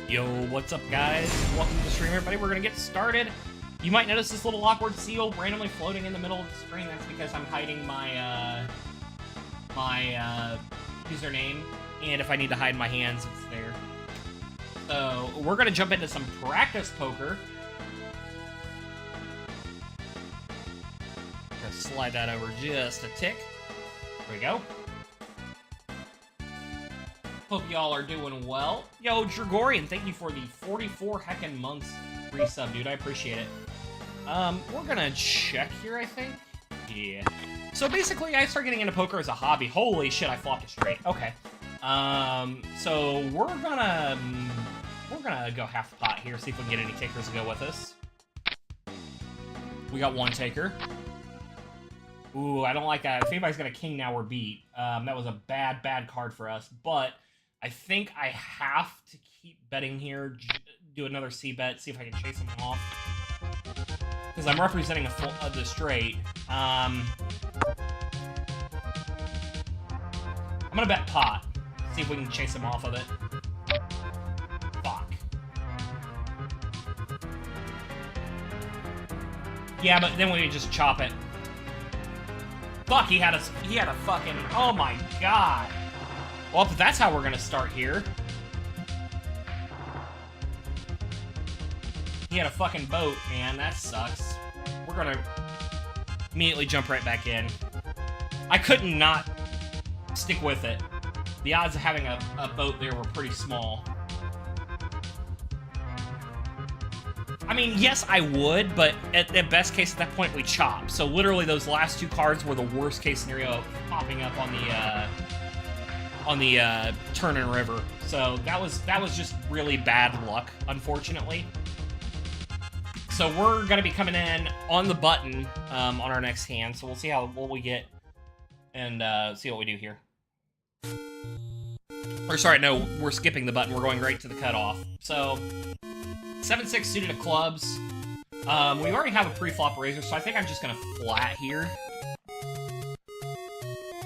Yo, what's up guys? Welcome to the stream, everybody. We're gonna get started. You might notice this little awkward seal randomly floating in the middle of the screen. That's because I'm hiding my username, and if I need to hide my hands, it's there. So we're gonna jump into some practice poker. Gonna slide that over just a tick. There we go. Hope y'all are doing well. Yo, Dragorian, thank you for the 44 heckin' months resub, dude. I appreciate it. We're gonna check here, I think. Yeah. So basically, I started getting into poker as a hobby. Holy shit, I flopped it straight. Okay. So we're gonna go half the pot here, see if we can get any takers to go with us. We got one taker. Ooh, I don't like that. If anybody's got a king now, we're beat. That was a bad card for us, but I think I have to keep betting here, do another C-bet, see if I can chase him off. Because I'm representing the straight. I'm gonna bet pot, see if we can chase him off of it. Fuck. Yeah, but then we would just chop it. Fuck, he had a fucking, oh my god. Well, if that's how we're gonna start here. He had a fucking boat, man. That sucks. We're gonna immediately jump right back in. I couldn't not stick with it. The odds of having a boat there were pretty small. I mean, yes, I would, but at best case at that point we chop. So literally those last two cards were the worst case scenario popping up on the turn and river. So that was just really bad luck, unfortunately. So we're gonna be coming in on the button on our next hand. So we'll see what we get and see what we do here. Or sorry, no, we're skipping the button. We're going right to the cutoff. So 7-6 suited of clubs. We already have a pre-flop razor, so I think I'm just gonna flat here.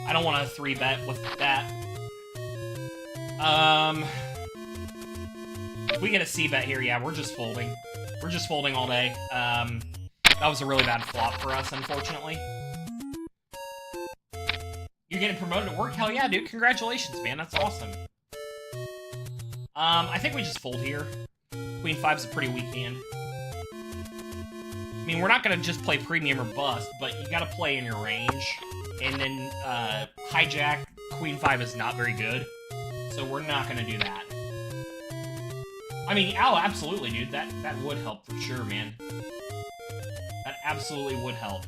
I don't want to 3-bet with that. If we get a C-bet here, yeah, we're just folding. We're just folding all day. That was a really bad flop for us, unfortunately. You're getting promoted at work? Hell yeah, dude. Congratulations, man. That's awesome. I think we just fold here. Queen 5's a pretty weak hand. I mean, we're not gonna just play premium or bust, but you gotta play in your range. And then, hijack, Queen 5 is not very good. So we're not gonna do that. I mean, oh, absolutely, dude. That would help for sure, man. That absolutely would help.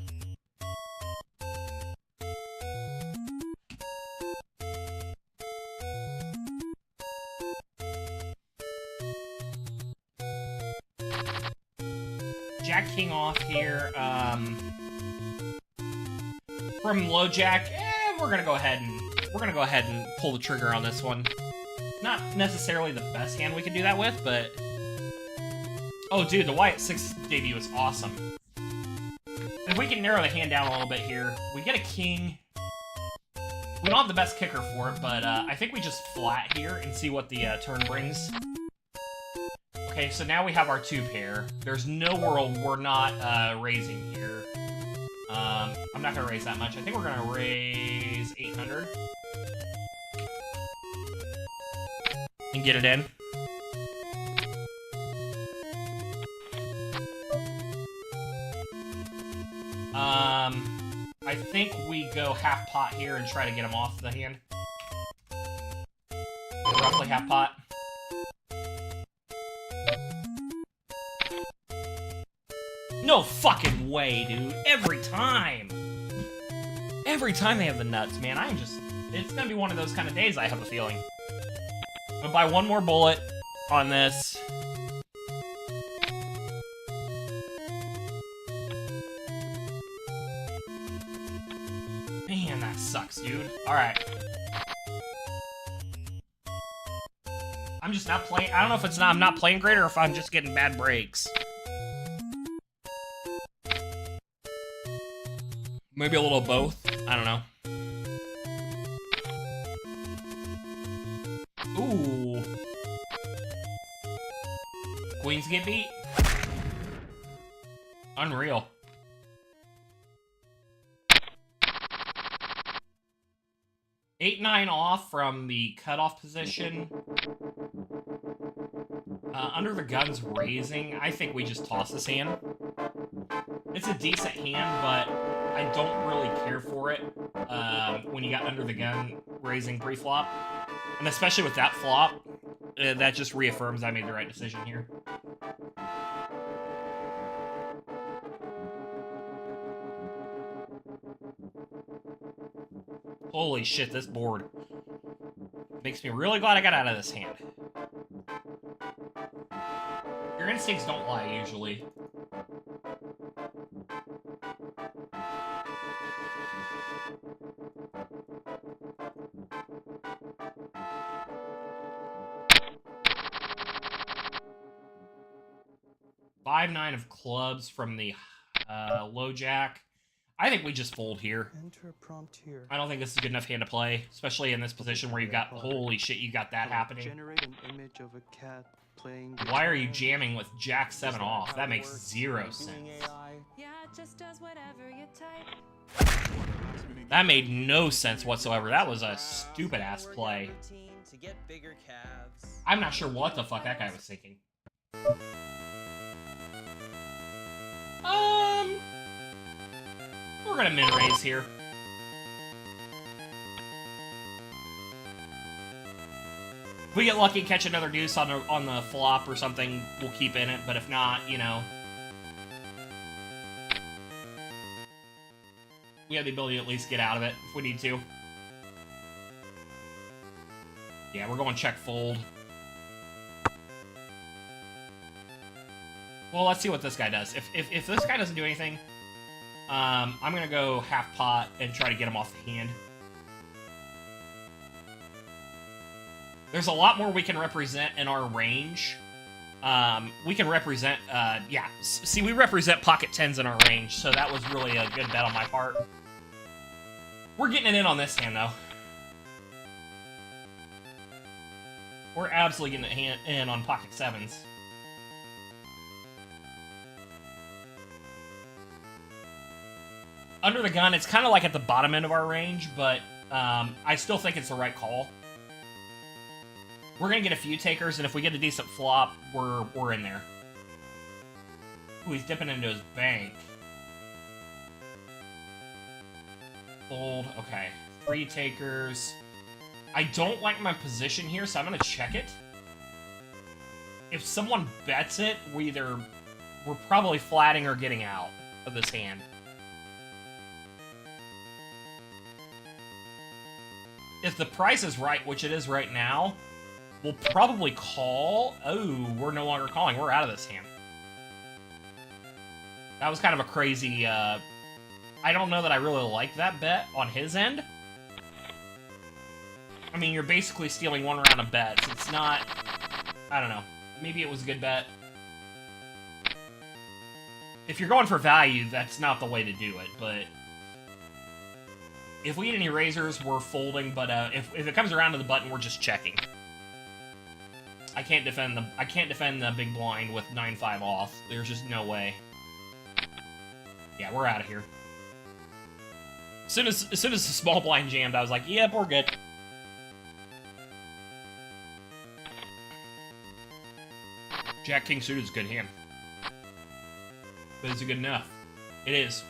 Jack King off here. From low jack, we're gonna go ahead and pull the trigger on this one. Not necessarily the best hand we could do that with, but oh, dude, the Wyatt 6 debut is awesome. If we can narrow the hand down a little bit here, we get a king. We don't have the best kicker for it, but I think we just flat here and see what the turn brings. Okay, so now we have our 2 pair. There's no world we're not raising here. I'm not gonna raise that much. I think we're gonna raise 800. And get it in. I think we go half pot here and try to get him off the hand. Roughly half pot. No fucking way, dude. Every time. Every time they have the nuts, man. It's gonna be one of those kind of days, I have a feeling. I'm gonna buy one more bullet on this. Man, that sucks, dude. Alright. I'm just not playing. I don't know if I'm not playing great or if I'm just getting bad breaks. Maybe a little of both. I don't know. Ooh. queens get beat? Unreal. Eight, 9 off from the cutoff position. Under the gun's raising. I think we just toss this hand. It's a decent hand, but I don't really care for it when you got under the gun raising pre-flop. And especially with that flop, that just reaffirms I made the right decision here. Holy shit, this board makes me really glad I got out of this hand. Your instincts don't lie, usually. Five, 9 of clubs from the low jack. I think we just fold here. Enter prompt here. I don't think this is a good enough hand to play, especially in this position where you got, holy shit, you got that happening. Generate an image of a cat playing. Why are you jamming with Jack 7 off? That makes zero sense. Yeah, it just does whatever you type. That made no sense whatsoever. That was a stupid ass play. I'm not sure what the fuck that guy was thinking. We're gonna min raise here. If we get lucky, catch another deuce on the flop or something, we'll keep in it. But if not, you know, we have the ability to at least get out of it if we need to. Yeah, we're going check fold. Well, let's see what this guy does. If this guy doesn't do anything, I'm gonna go half pot and try to get him off the hand. There's a lot more we can represent in our range. We can represent, yeah. See, we represent pocket 10s in our range, so that was really a good bet on my part. We're getting it in on this hand, though. We're absolutely getting it in on pocket 7s. Under the gun, it's kind of like at the bottom end of our range, but I still think it's the right call. We're gonna get a few takers, and if we get a decent flop, we're in there. Ooh, he's dipping into his bank. Fold, okay. 3 takers. I don't like my position here, so I'm gonna check it. If someone bets it, we're probably flatting or getting out of this hand. If the price is right, which it is right now, we'll probably call. Oh, we're no longer calling. We're out of this hand. That was kind of a crazy, I don't know that I really like that bet on his end. I mean, you're basically stealing one round of bets. It's not, I don't know. Maybe it was a good bet. If you're going for value, that's not the way to do it, but if we get any razors, we're folding, but if it comes around to the button, we're just checking. I can't defend the big blind with 9-5 off. There's just no way. Yeah, we're out of here. As soon as the small blind jammed, I was like, yep, we're good. Jack King suited is a good hand. But is it good enough? It is.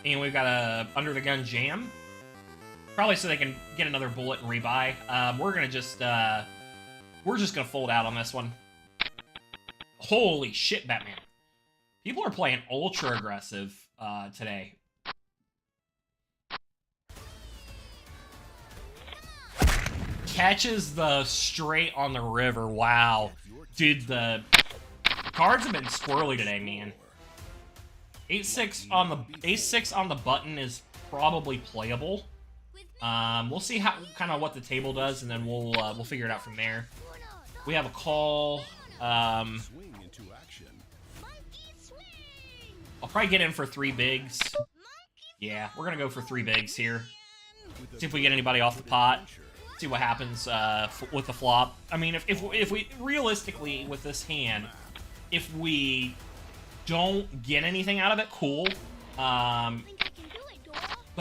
And we've got a under the gun jam. Probably so they can get another bullet and rebuy. We're just gonna fold out on this one. Holy shit, Batman. People are playing ultra aggressive today. Catches the straight on the river. Wow. Dude, the cards have been squirrely today, man. 8-6 on the button is probably playable. We'll see how what the table does, and then we'll figure it out from there. We have a call. I'll probably get in for 3 bigs. Yeah, we're gonna go for 3 bigs here. See if we get anybody off the pot. See what happens with the flop. I mean, if we realistically with this hand, if we don't get anything out of it, cool. But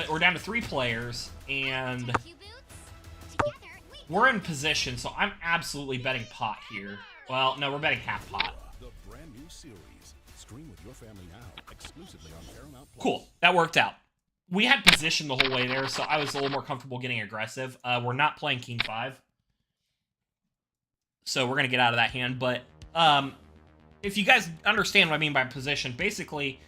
we're down to 3 players, and we're in position, so I'm absolutely betting pot here. Well, no, we're betting half pot. The brand new series. Stream with your family now, exclusively on Paramount Plus. Cool, that worked out. We had position the whole way there, so I was a little more comfortable getting aggressive. We're not playing King 5. So we're going to get out of that hand. But if you guys understand what I mean by position, basically,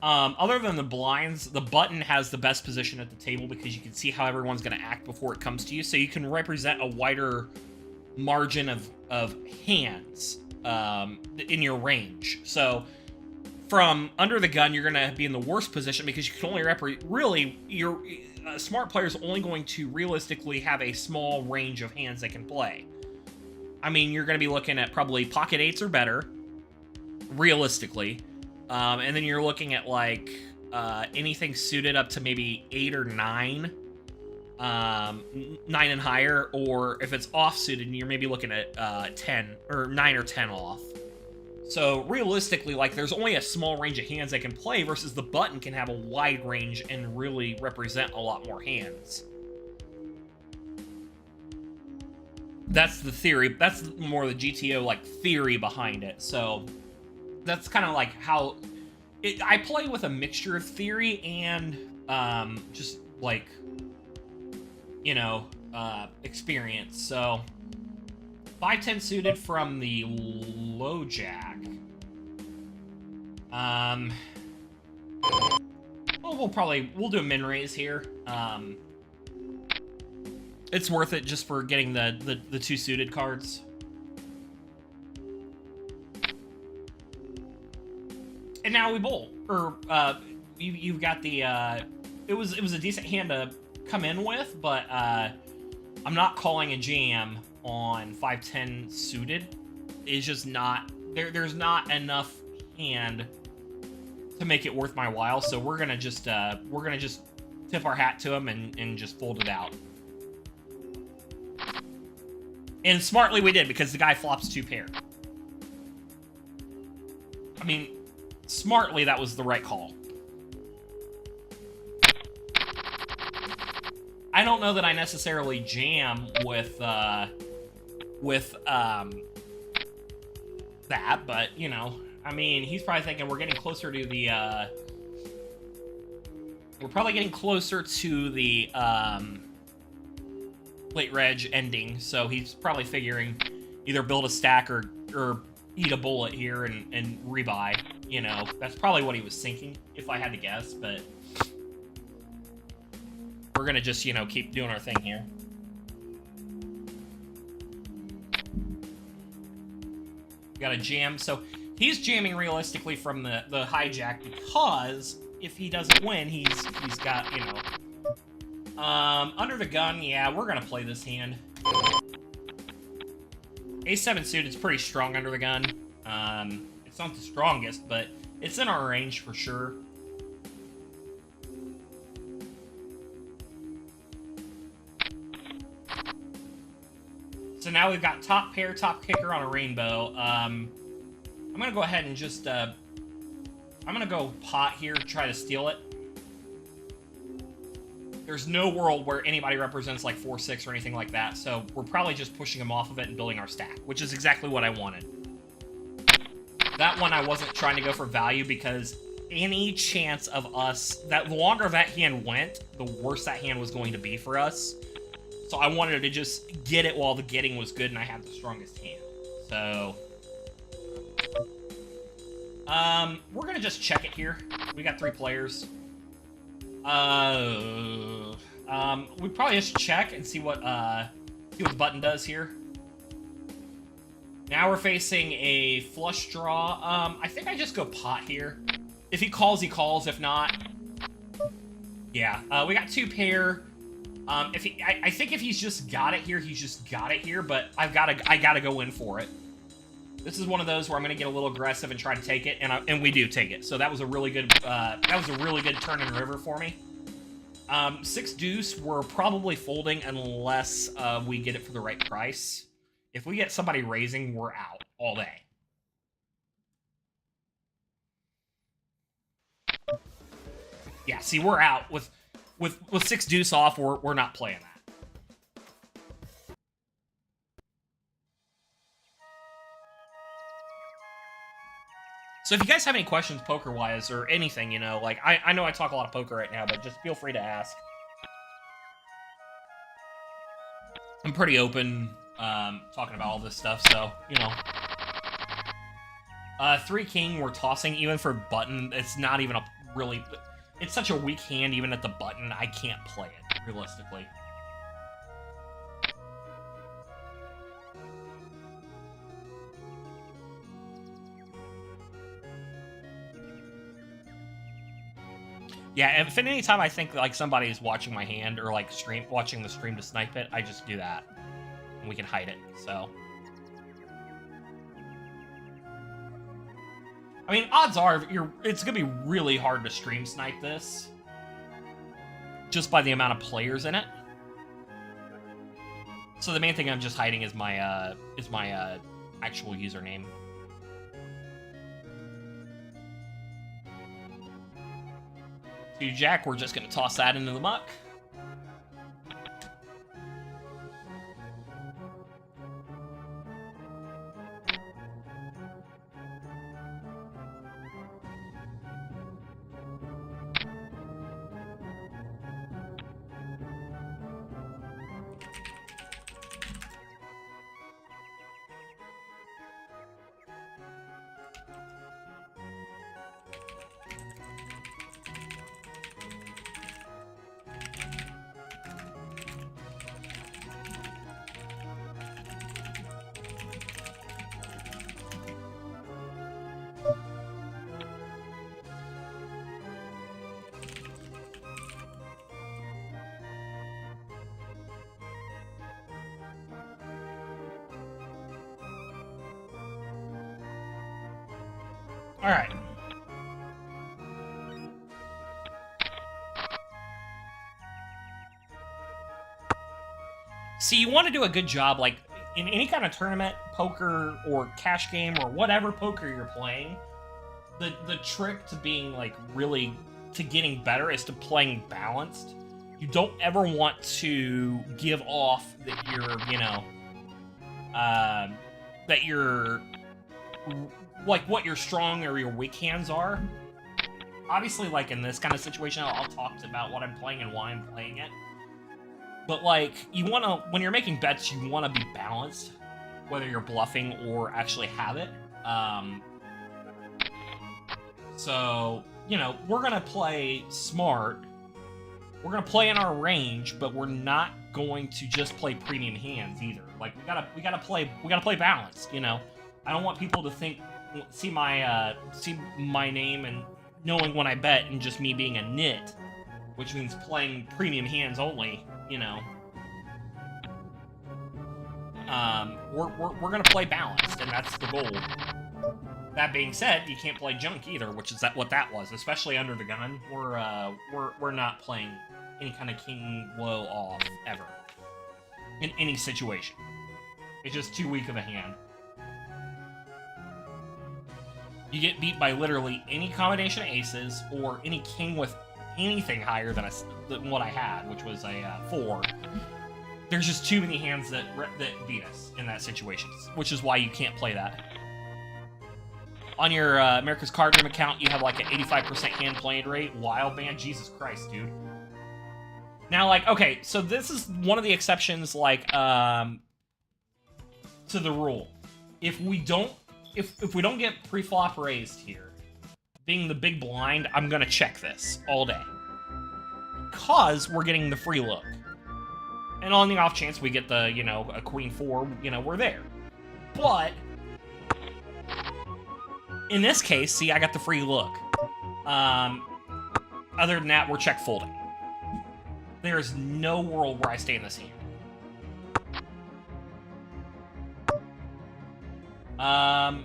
other than the blinds, the button has the best position at the table because you can see how everyone's going to act before it comes to you. So you can represent a wider margin of hands in your range. So from under the gun, you're going to be in the worst position because you can only really, your smart player is only going to realistically have a small range of hands they can play. I mean, you're going to be looking at probably pocket 8s or better, realistically. And then you're looking at, like, anything suited up to maybe 8 or 9, 9 and higher, or if it's off-suited, you're maybe looking at 10, or 9 or 10 off. So, realistically, like, there's only a small range of hands they can play versus the button can have a wide range and really represent a lot more hands. That's the theory. That's more the GTO, like, theory behind it. So, that's kind of like how... I play with a mixture of theory and, just, like, you know, experience. So... 5-10 suited from the low jack. Well, we'll do a min raise here. It's worth it just for getting the 2 suited cards. And now we bowl. Or you've got the it was a decent hand to come in with, but I'm not calling a jam on 5-10 suited. It's just not there's not enough hand to make it worth my while, so we're gonna just tip our hat to him and just fold it out. And smartly we did, because the guy flops 2 pair. I mean, smartly that was the right call. I don't know that I necessarily jam with that, but, you know, I mean, he's probably thinking we're getting closer to the, we're probably getting closer to the, late reg ending, so he's probably figuring either build a stack or eat a bullet here and rebuy, you know. That's probably what he was thinking, if I had to guess, but we're gonna just, you know, keep doing our thing here. Got a jam, so he's jamming realistically from the hijack, because if he doesn't win, he's got, you know, under the gun. Yeah, we're gonna play this hand. A7 suited's pretty strong under the gun. It's not the strongest, but it's in our range for sure. So now we've got top pair, top kicker on a rainbow. I'm gonna go ahead and just, I'm gonna go pot here, try to steal it. There's no world where anybody represents like 4-6 or anything like that, so we're probably just pushing them off of it and building our stack, which is exactly what I wanted. That one I wasn't trying to go for value, because any chance of us, that the longer that hand went, the worse that hand was going to be for us. So I wanted to just get it while the getting was good and I had the strongest hand. So we're gonna just check it here. We got 3 players. We probably just check and see what the button does here. Now we're facing a flush draw. I think I just go pot here. If he calls, he calls. If not, yeah. We got 2 pair. I think if he's just got it here, he's just got it here. But I gotta go in for it. This is one of those where I'm going to get a little aggressive and try to take it, and we do take it. So that was a really good turn and river for me. 6 deuce, we're probably folding unless we get it for the right price. If we get somebody raising, we're out all day. Yeah, see, we're out with 6 deuce off. We're not playing that. So if you guys have any questions poker-wise or anything, you know, like, I know I talk a lot of poker right now, but just feel free to ask. I'm pretty open talking about all this stuff, so, you know. 3 king, we're tossing, even for button, it's not even a really... It's such a weak hand, even at the button, I can't play it, realistically. Yeah, if at any time I think like somebody is watching my hand or like watching the stream to snipe it, I just do that, and we can hide it. So, I mean, odds are it's gonna be really hard to stream snipe this, just by the amount of players in it. So the main thing I'm just hiding is my actual username. To Jack, we're just gonna toss that into the muck. All right. See, you want to do a good job, like, in any kind of tournament, poker, or cash game, or whatever poker you're playing, the trick to being, like, really, to getting better is to playing balanced. You don't ever want to give off that you're, you know, that you're, like, what your strong or your weak hands are. Obviously, like, in this kind of situation, I'll talk about what I'm playing and why I'm playing it. But, like, you want to, when you're making bets, you want to be balanced, whether you're bluffing or actually have it. So, you know, we're going to play smart. We're going to play in our range, but we're not going to just play premium hands either. Like, we gotta play balanced, you know. I don't want people to see my name and knowing when I bet and just me being a nit, which means playing premium hands only, you know. We're gonna play balanced, and that's the goal. That being said, you can't play junk either, which is what that was, especially under the gun. We're not playing any kind of king low off ever in any situation. It's just too weak of a hand. You get beat by literally any combination of aces or any king with anything higher than what I had, which was a 4. There's just too many hands that beat us in that situation, which is why you can't play that. On your America's Card Game account, you have like an 85% hand playing rate. Wild man, Jesus Christ, dude. Now, like, okay, so this is one of the exceptions, like, to the rule. If we don't get pre-flop raised here, being the big blind, I'm gonna check this all day. Because we're getting the free look. And on the off chance we get the, you know, a queen 4, you know, we're there. But in this case, see, I got the free look. Other than that, we're check folding. There's no world where I stay in this hand. Yeah,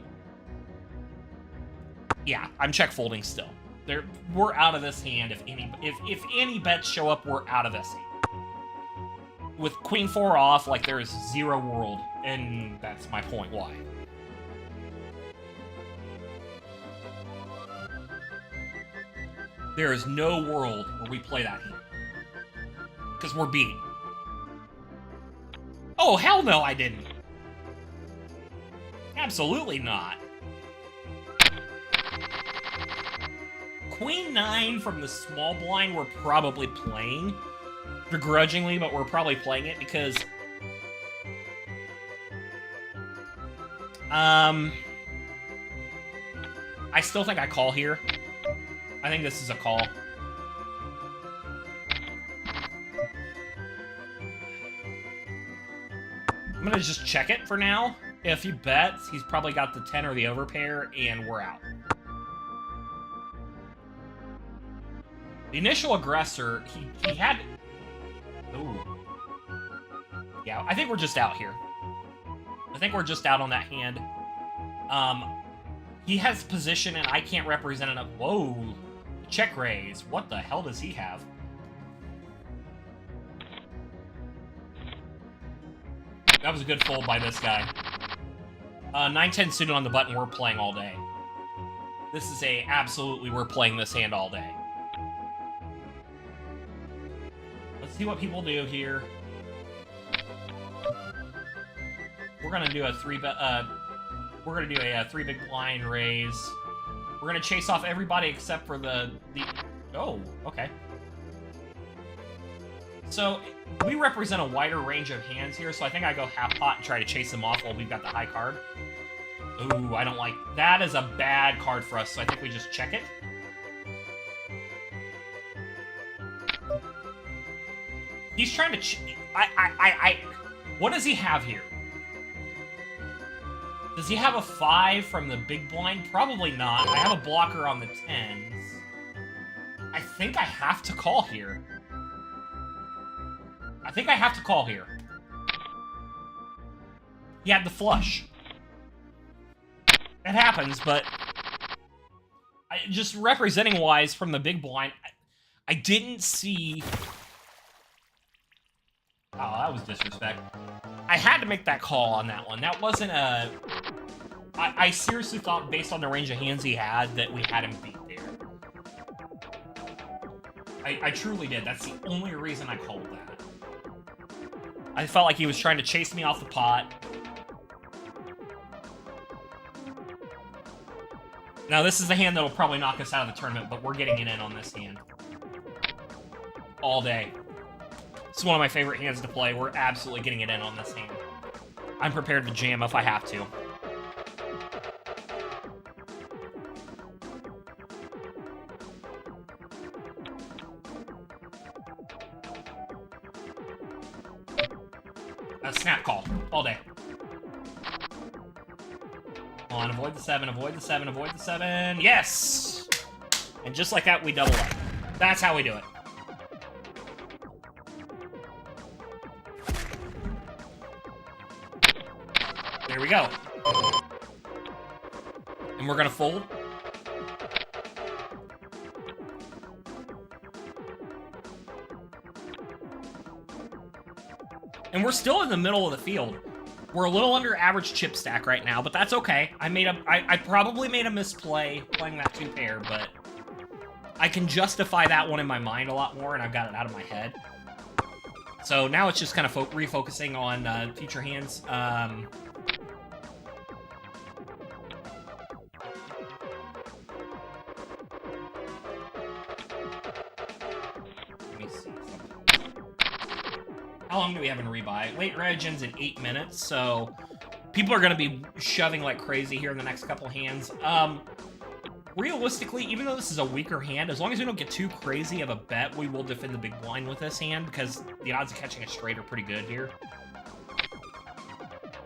I'm check folding still. We're out of this hand. If any bets show up, we're out of this hand. With queen 4 off, like, there is zero world, and that's my point why. There is no world where we play that hand. Because we're beating. Oh, hell no, I didn't. Absolutely not. Queen 9 from the small blind we're probably playing. Begrudgingly, but we're probably playing it because... I still think I call here. I think this is a call. I'm gonna just check it for now. If he bets, he's probably got the 10 or the overpair, and we're out. The initial aggressor, he had... Ooh. Yeah, I think we're just out here. I think we're just out on that hand. He has position, and I can't represent enough. Whoa. Check raise. What the hell does he have? That was a good fold by this guy. 9-10 suited on the button, we're playing all day. This is absolutely, we're playing this hand all day. Let's see what people do here. We're gonna do a three big blind raise. We're gonna chase off everybody except for the... Oh, okay. So, we represent a wider range of hands here, so I think I go half pot and try to chase them off while we've got the high card. Ooh, I don't like... That is a bad card for us, so I think we just check it. He's trying to... What does he have here? Does he have a 5 from the big blind? Probably not. I have a blocker on the 10s. I think I have to call here. I think I have to call here. He had the flush. It happens, but... just representing-wise from the big blind, I didn't see... Oh, that was disrespect. I had to make that call on that one. That wasn't a... I seriously thought, based on the range of hands he had, that we had him beat there. I truly did. That's the only reason I called that. I felt like he was trying to chase me off the pot. Now, this is the hand that will probably knock us out of the tournament, but we're getting it in on this hand. All day. It's one of my favorite hands to play. We're absolutely getting it in on this hand. I'm prepared to jam if I have to. A snap call. All day. Come on, avoid the 7, avoid the 7, avoid the 7. Yes! And just like that, we double up. That's how we do it. There we go. And we're gonna fold. And we're still in the middle of the field. We're a little under average chip stack right now, but that's okay. I probably made a misplay playing that 2 pair, but I can justify that one in my mind a lot more, and I've got it out of my head. So now it's just kind of refocusing on future hands. How long do we have in rebuy? Late reg ends in 8 minutes, so people are going to be shoving like crazy here in the next couple hands. Realistically, even though this is a weaker hand, as long as we don't get too crazy of a bet, we will defend the big blind with this hand, because the odds of catching a straight are pretty good here.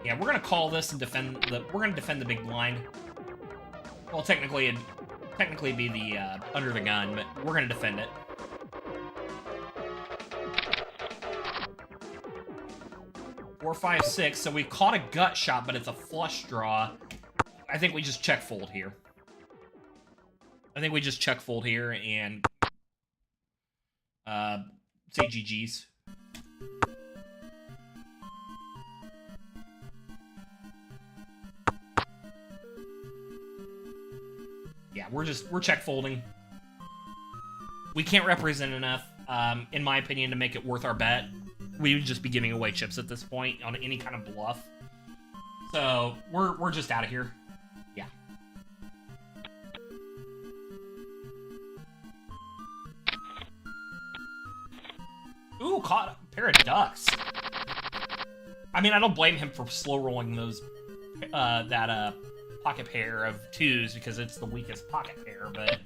Yeah, we're going to call this and defend the... We're going to defend the big blind. Well, technically, it'd be the under the gun, but we're going to defend it. Four, 5, 6. So we caught a gut shot, but it's a flush draw. I think we just check fold here. I think we just check fold here and say GG's. Yeah, we're check folding. We can't represent enough, in my opinion, to make it worth our bet. We would just be giving away chips at this point on any kind of bluff. So we're just out of here. Yeah. Ooh, caught a pair of ducks. I mean, I don't blame him for slow rolling those that pocket pair of twos because it's the weakest pocket pair, but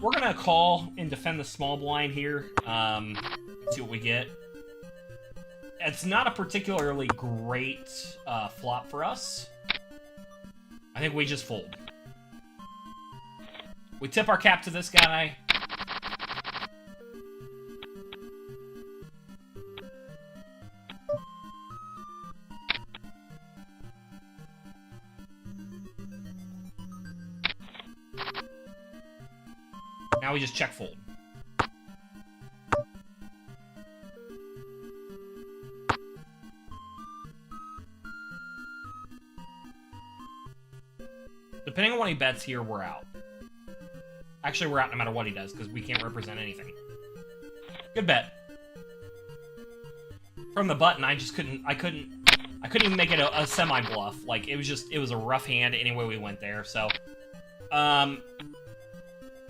we're gonna call and defend the small blind here. See what we get. It's not a particularly great flop for us. I think we just fold. We tip our cap to this guy. Now we just check fold. Depending on what he bets here, we're out. Actually, we're out no matter what he does, because we can't represent anything. Good bet. From the button, I couldn't even make it a semi-bluff. Like, it was a rough hand any way we went there, so... I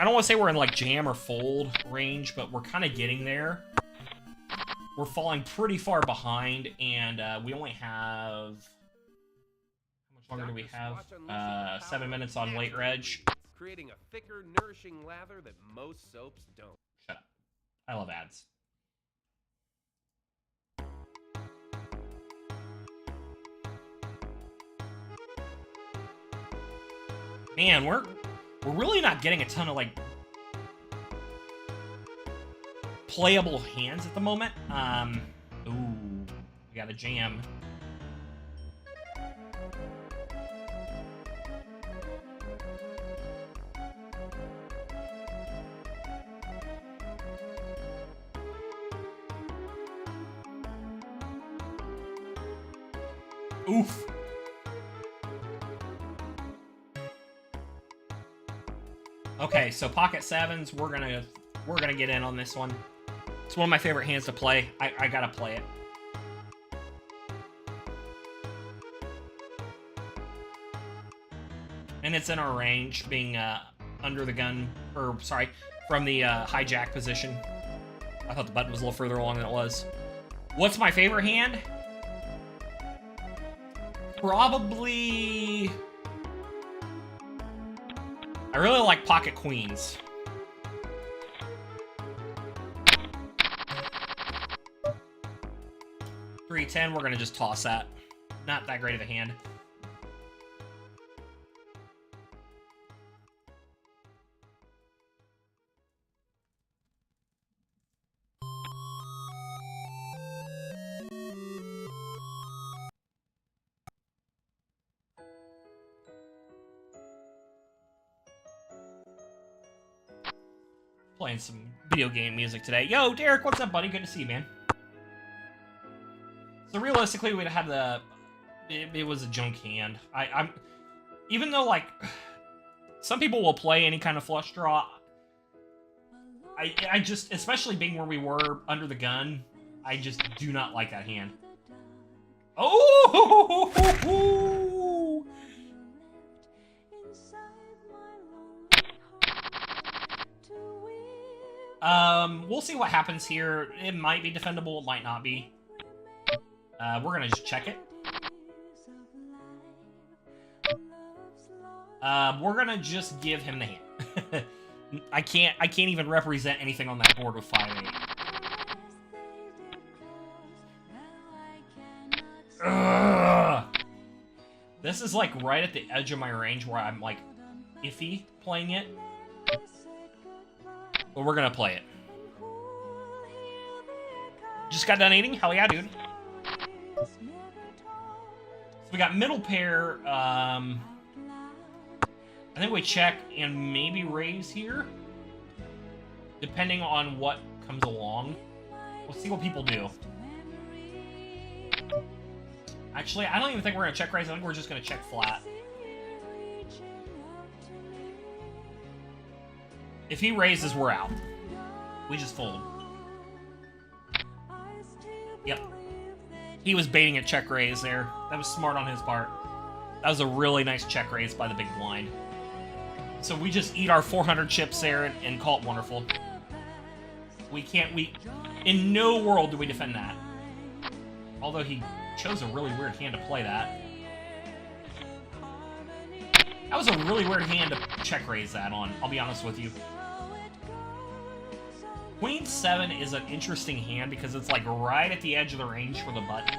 don't want to say we're in, like, jam or fold range, but we're kind of getting there. We're falling pretty far behind, and we only have... How much longer do we have? 7 minutes on late reg. Creating a thicker, nourishing lather that most soaps don't. Shut up. I love ads. Man, we're really not getting a ton of, like, playable hands at the moment. Ooh, we got a jam. Oof. Okay, so pocket sevens, we're gonna get in on this one. It's one of my favorite hands to play. I gotta play it. And it's in our range, being under the gun, or sorry, from the hijack position. I thought the button was a little further along than it was. What's my favorite hand? Probably... I really like pocket queens. $3.10, we're gonna just toss that. Not that great of a hand. Playing some video game music today. Yo, Derek, what's up, buddy? Good to see you, man. So realistically, we'd have the... It was a junk hand. I'm... Even though, like... Some people will play any kind of flush draw. I just... Especially being where we were under the gun, I just do not like that hand. Oh! We'll see what happens here. It might be defendable, it might not be. We're gonna just check it. We're gonna just give him the hand. I can't even represent anything on that board with 5-8. Ugh. This is like right at the edge of my range where I'm like iffy playing it. But we're gonna play it. Just got done eating? Hell yeah, dude. So we got middle pair, I think we check and maybe raise here, depending on what comes along. We'll see what people do. Actually, I don't even think we're gonna check raise. I think we're just gonna check flat. If he raises, we're out. We just fold. Yep. He was baiting a check raise there. That was smart on his part. That was a really nice check raise by the big blind. So we just eat our 400 chips there and call it wonderful. In no world do we defend that. Although he chose a really weird hand to play that. That was a really weird hand to check raise that on, I'll be honest with you. Queen 7 is an interesting hand because it's like right at the edge of the range for the button.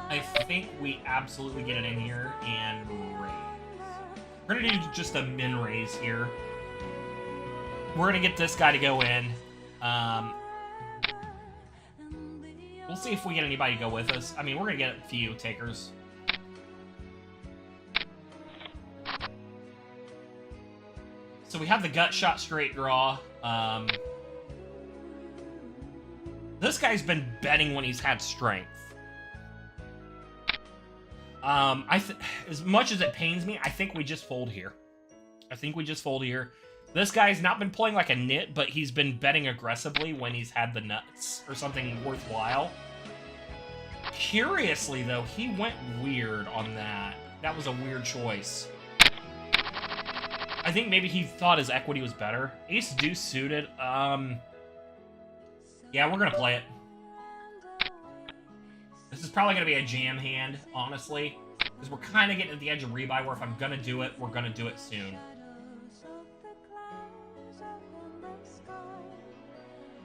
I think we absolutely get it in here and raise. We're gonna do just a min raise here. We're gonna get this guy to go in. We'll see if we get anybody to go with us. I mean, we're gonna get a few takers. So we have the gut shot straight draw. This guy's been betting when he's had strength. As much as it pains me, I think we just fold here. This guy's not been playing like a nit, but he's been betting aggressively when he's had the nuts or something worthwhile. Curiously, though, he went weird on that. That was a weird choice. I think maybe he thought his equity was better. Ace deuce suited. Yeah, we're gonna play it. This is probably gonna be a jam hand, honestly, because we're kind of getting at the edge of rebuy. Where if I'm gonna do it, we're gonna do it soon.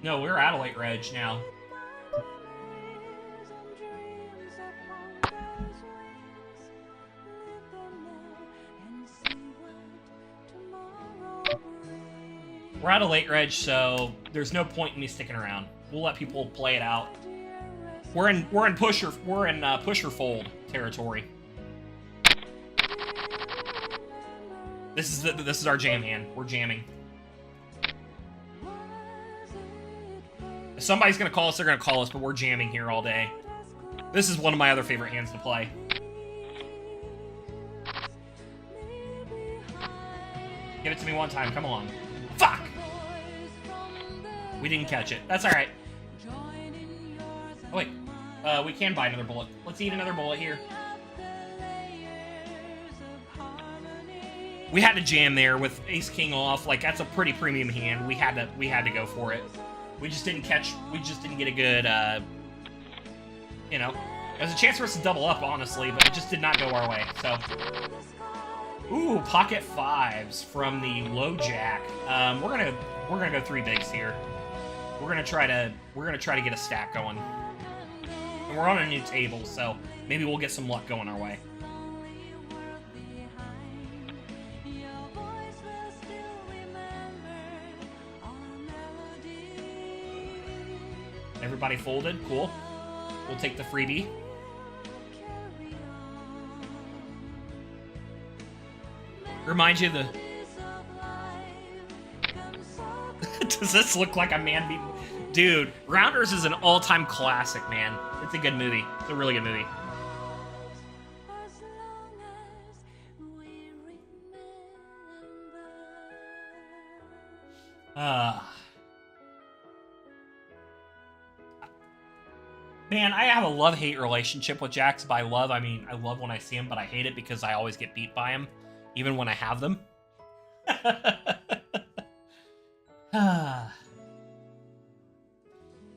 No, we're at a late reg now. We're at a late reg, so there's no point in me sticking around. We'll let people play it out. We're in push or fold territory. This is our jam hand. We're jamming. If somebody's gonna call us, they're gonna call us, but we're jamming here all day. This is one of my other favorite hands to play. Give it to me one time. Come on. Fuck! We didn't catch it. That's alright. Oh, wait. We can buy another bullet. Let's eat another bullet here. We had to jam there with Ace King off. Like, that's a pretty premium hand. We had to go for it. We just didn't get a good, you know. There's a chance for us to double up, honestly, but it just did not go our way, so. Ooh, pocket fives from the low jack. We're gonna go three bigs here. We're gonna try to get a stack going. And we're on a new table, so maybe we'll get some luck going our way. Everybody folded, cool. We'll take the freebie. Remind you the... Does this look like a man being... Dude, Rounders is an all-time classic, man. It's a good movie. It's a really good movie. Man, I have a love-hate relationship with Jax. By love, I mean I love when I see him, but I hate it because I always get beat by him, even when I have them.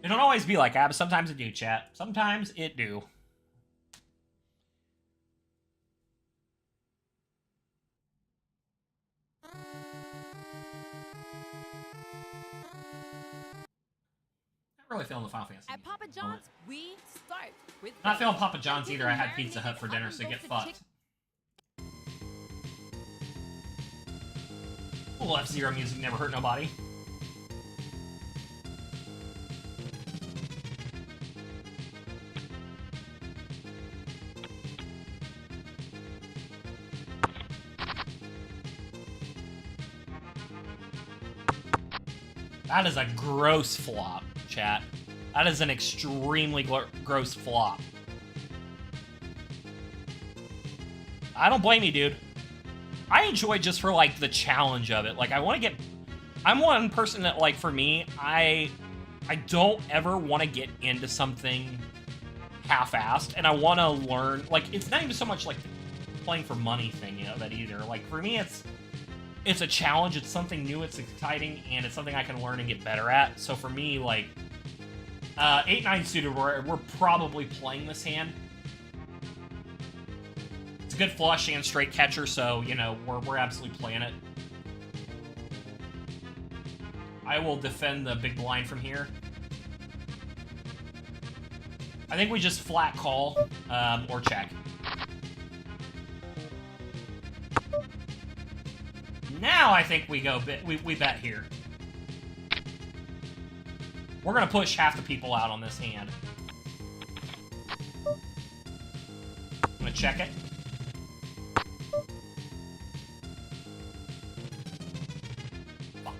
It don't always be like that, but sometimes it do, chat. Sometimes it do. Not really feeling the Final Fantasy. At Papa John's, we start with... Not feeling Papa John's either. I had Pizza Hut for dinner, so get fucked. Little F-Zero music never hurt nobody. That is a gross flop, chat. That is an extremely gross flop. I don't blame you, dude. I enjoy just for, like, the challenge of it. Like, I want to get... I'm one person that, like, for me, I don't ever want to get into something half-assed, and I want to learn... Like, it's not even so much, like, the playing for money thing of it either. Like, for me, it's a challenge, it's something new, it's exciting, and it's something I can learn and get better at. So for me, like, 8-9 suited, we're probably playing this hand. It's a good flush and straight catcher, so, you know, we're absolutely playing it. I will defend the big blind from here. I think we just flat call, or check. Now I think we go we bet here. We're gonna push half the people out on this hand. I'm gonna check it. Fuck.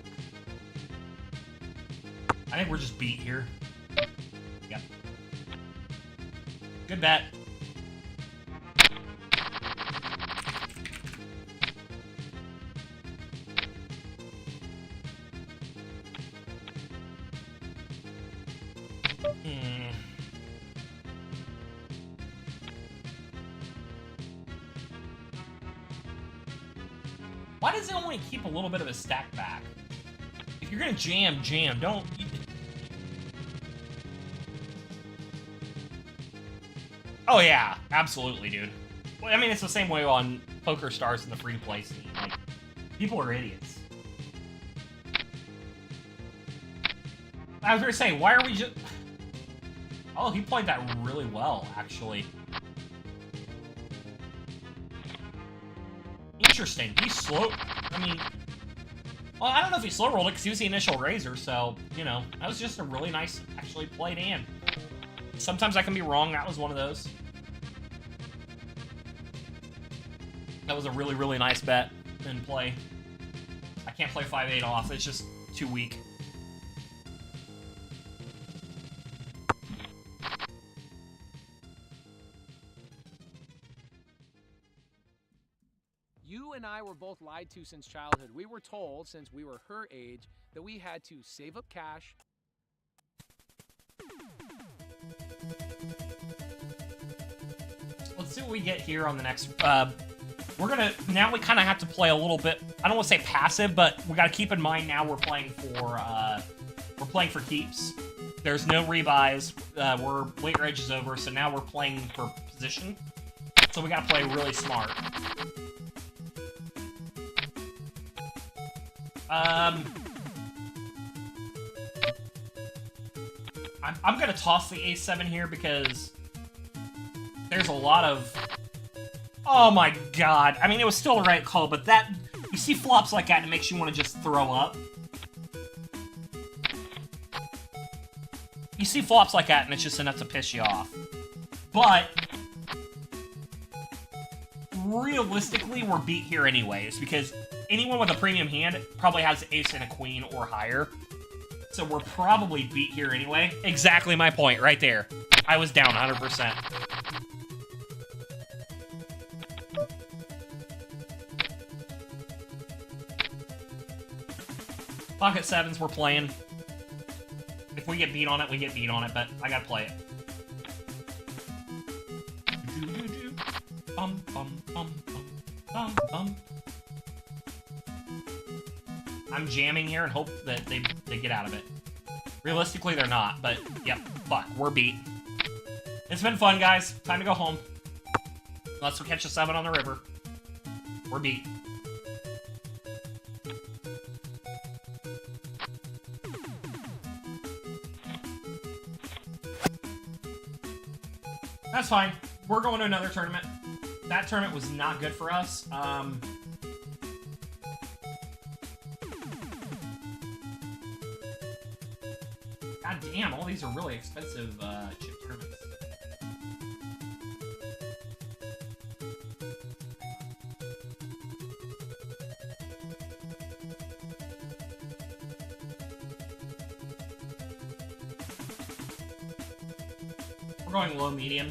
I think we're just beat here. Yep. Good bet. Why does it only keep a little bit of a stack back? If you're gonna jam, jam. Don't... Oh yeah, absolutely, dude. Well, I mean, it's the same way on Poker Stars in the free-to-play scene. Like, people are idiots. I was gonna say, why are we just... Oh, he played that really well, actually. Interesting. He slow... I mean... Well, I don't know if he slow rolled it because he was the initial raiser, so, you know, that was just a really nice, actually played hand. Sometimes I can be wrong. That was one of those. That was a really, really nice bet and play. I can't play 5-8 off. It's just too weak. You and I were both lied to since childhood. We were told, since we were her age, that we had to save up cash. Let's see what we get here on the next... we're gonna... Now we kind of have to play a little bit... I don't want to say passive, but we gotta keep in mind now we're playing for... we're playing for keeps. There's no rebuys. We're... Late reg is over, so now we're playing for position. So we gotta play really smart. I'm gonna toss the A7 here because there's a lot of... Oh my god. I mean, it was still the right call, but that... You see flops like that and it makes you want to just throw up. You see flops like that and it's just enough to piss you off. But... realistically, we're beat here anyways, because anyone with a premium hand probably has ace and a queen or higher. So we're probably beat here anyway. Exactly my point, right there. I was down 100%. Pocket sevens we're playing. If we get beat on it, we get beat on it, but I gotta play it. Bum, bum, bum, bum, bum, bum. I'm jamming here and hope that they get out of it. Realistically, they're not, but yep, fuck, we're beat. It's been fun, guys. Time to go home. Let's catch a 7 on the river. We're beat. That's fine. We're going to another tournament. That tournament was not good for us. God damn, all these are really expensive chip tournaments. going low medium.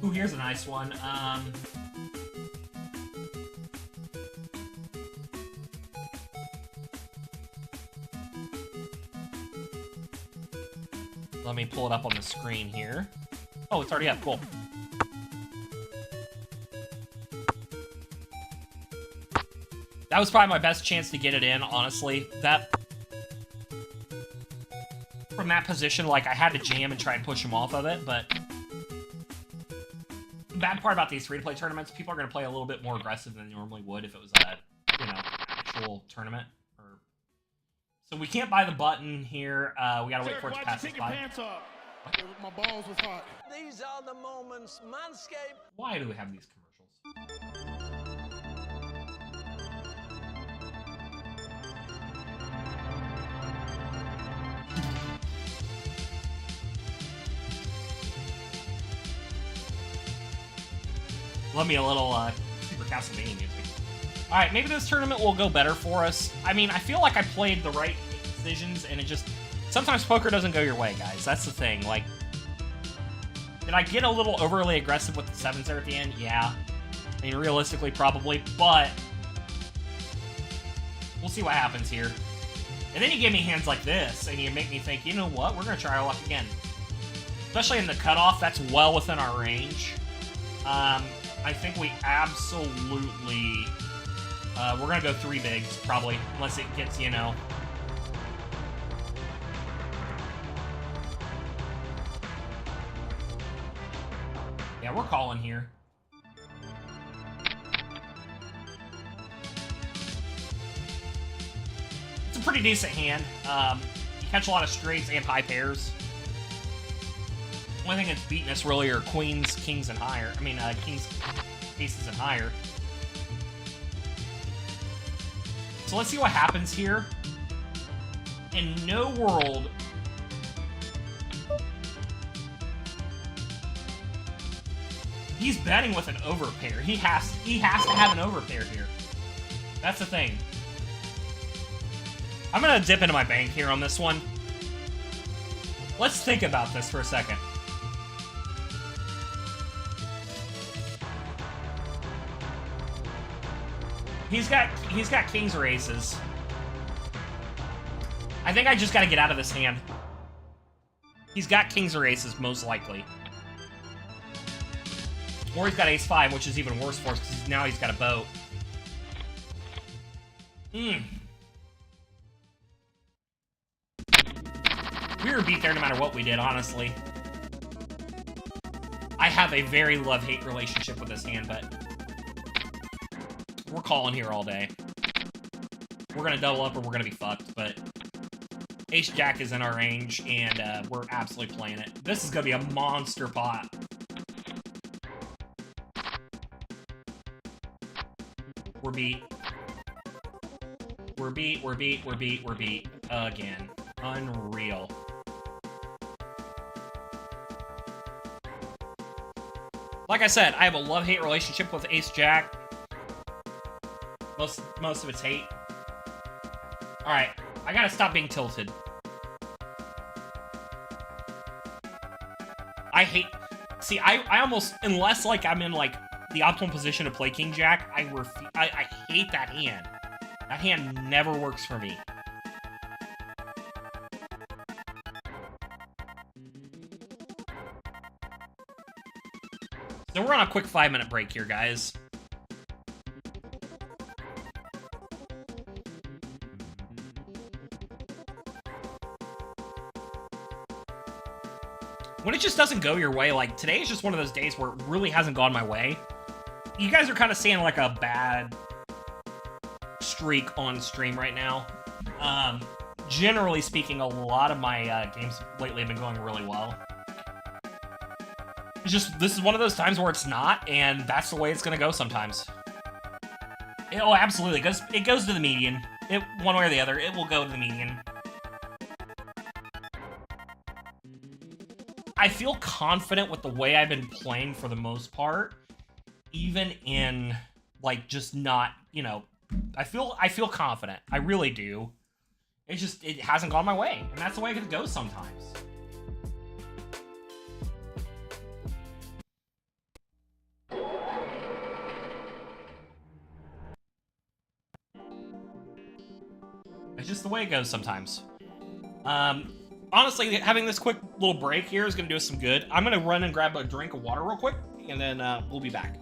Ooh, here's a nice one. Let me pull it up on the screen here. Oh, it's already up. Cool. That was probably my best chance to get it in, honestly. From that position, like, I had to jam and try and push him off of it, but the bad part about these free-to-play tournaments, people are going to play a little bit more aggressive than they normally would if it was a, actual tournament. So we can't buy the button here. We gotta wait for it to pass us by. My balls was hot. These are the moments, Manscaped. Why do we have these commercials? Love me a little Super Castlevania music. Alright, maybe this tournament will go better for us. I mean, I feel like I played the right decisions, and it just... Sometimes poker doesn't go your way, guys. That's the thing. Like, did I get a little overly aggressive with the 7s there at the end? Yeah. I mean, realistically, probably, but... We'll see what happens here. And then you give me hands like this, and you make me think, you know what? We're going to try our luck again. Especially in the cutoff, that's well within our range. I think we absolutely... we're going to go 3 bigs, probably, unless it gets, you know... Yeah, we're calling here. It's a pretty decent hand. You catch a lot of straights and high pairs. Only thing that's beating us really are queens, kings, and higher. I mean, kings, aces, and higher. So let's see what happens here. In no world... He's betting with an overpair. He has to have an overpair here. That's the thing. I'm gonna dip into my bank here on this one. Let's think about this for a second. He's got kings or aces. I think I just gotta get out of this hand. He's got kings or aces, most likely. Or he's got ace-5, which is even worse for us, because now he's got a boat. We were beat there no matter what we did, honestly. I have a very love-hate relationship with this hand, but... We're calling here all day. We're gonna double up or we're gonna be fucked, but... Ace-Jack is in our range, and we're absolutely playing it. This is gonna be a monster pot. We're beat. We're beat, we're beat, we're beat, we're beat. Again. Unreal. Like I said, I have a love-hate relationship with Ace-Jack. Most of it's hate. Alright, I gotta stop being tilted. I hate... See, I almost... Unless, like, I'm in, like, the optimal position to play King Jack, I hate that hand. That hand never works for me. So we're on a quick 5-minute break here, guys. When it just doesn't go your way, like, today is just one of those days where it really hasn't gone my way. You guys are kind of seeing, like, a bad streak on stream right now. Generally speaking, a lot of my games lately have been going really well. It's just, this is one of those times where it's not, and that's the way it's going to go sometimes. Oh, absolutely. It goes to the median. One way or the other, it will go to the median. I feel confident with the way I've been playing for the most part, even in, like, just not, you know, I feel confident. I really do. It's just, it hasn't gone my way, and that's the way it goes sometimes. It's just the way it goes sometimes. Honestly, having this quick little break here is going to do us some good. I'm going to run and grab a drink of water real quick, and then we'll be back.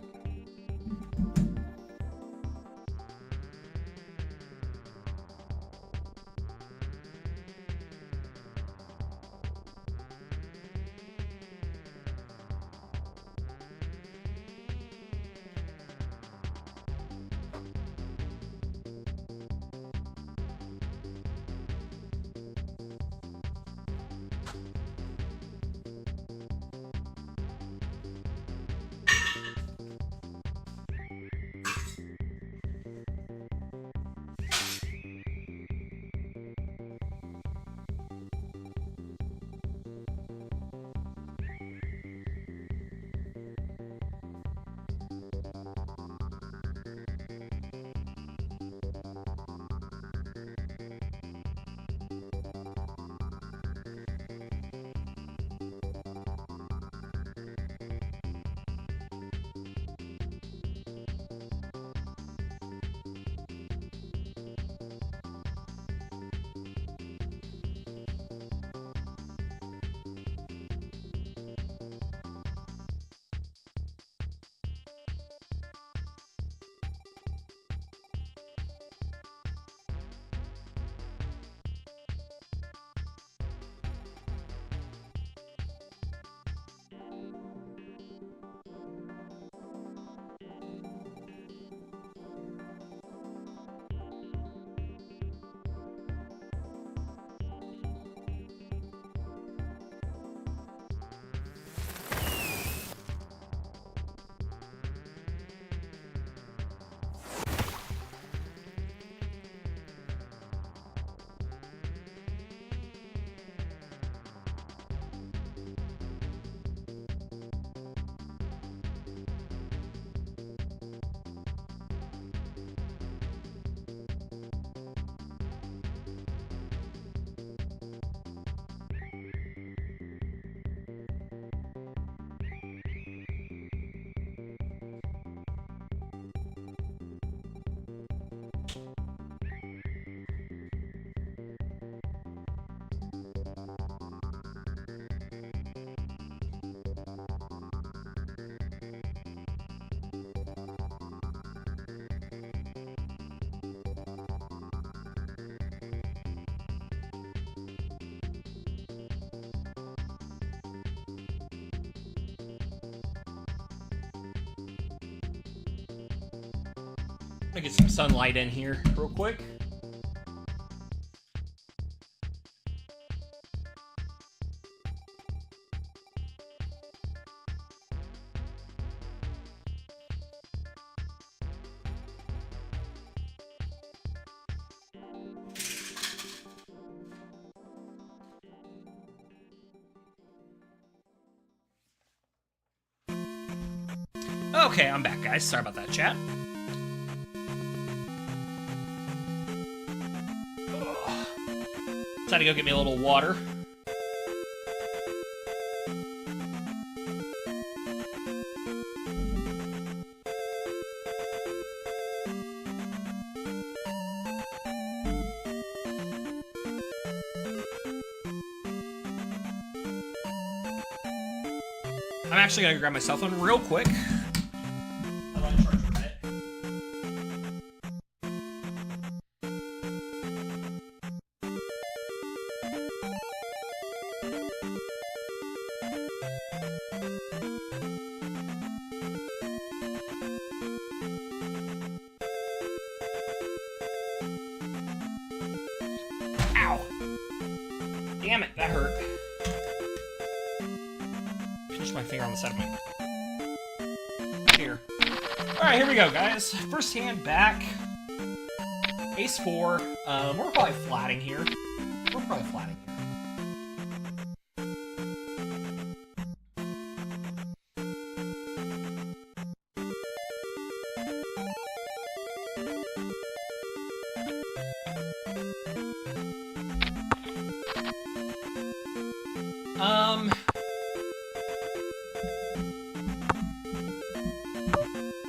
I'm gonna get some sunlight in here real quick. Okay, I'm back, guys. Sorry about that, chat. Decided to go get me a little water. I'm actually gonna grab my cell phone real quick. Damn it, that hurt. Pinch my finger on the side of my... Here. Alright, here we go, guys. First hand back. Ace 4. We're probably flatting here.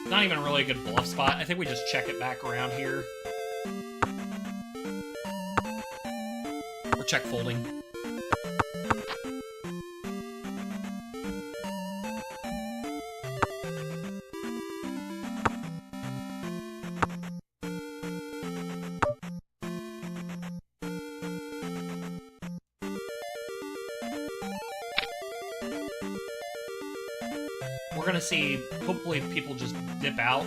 Not even really a good bluff spot. I think we just check it back around here. check folding. We're gonna see, hopefully people just dip out.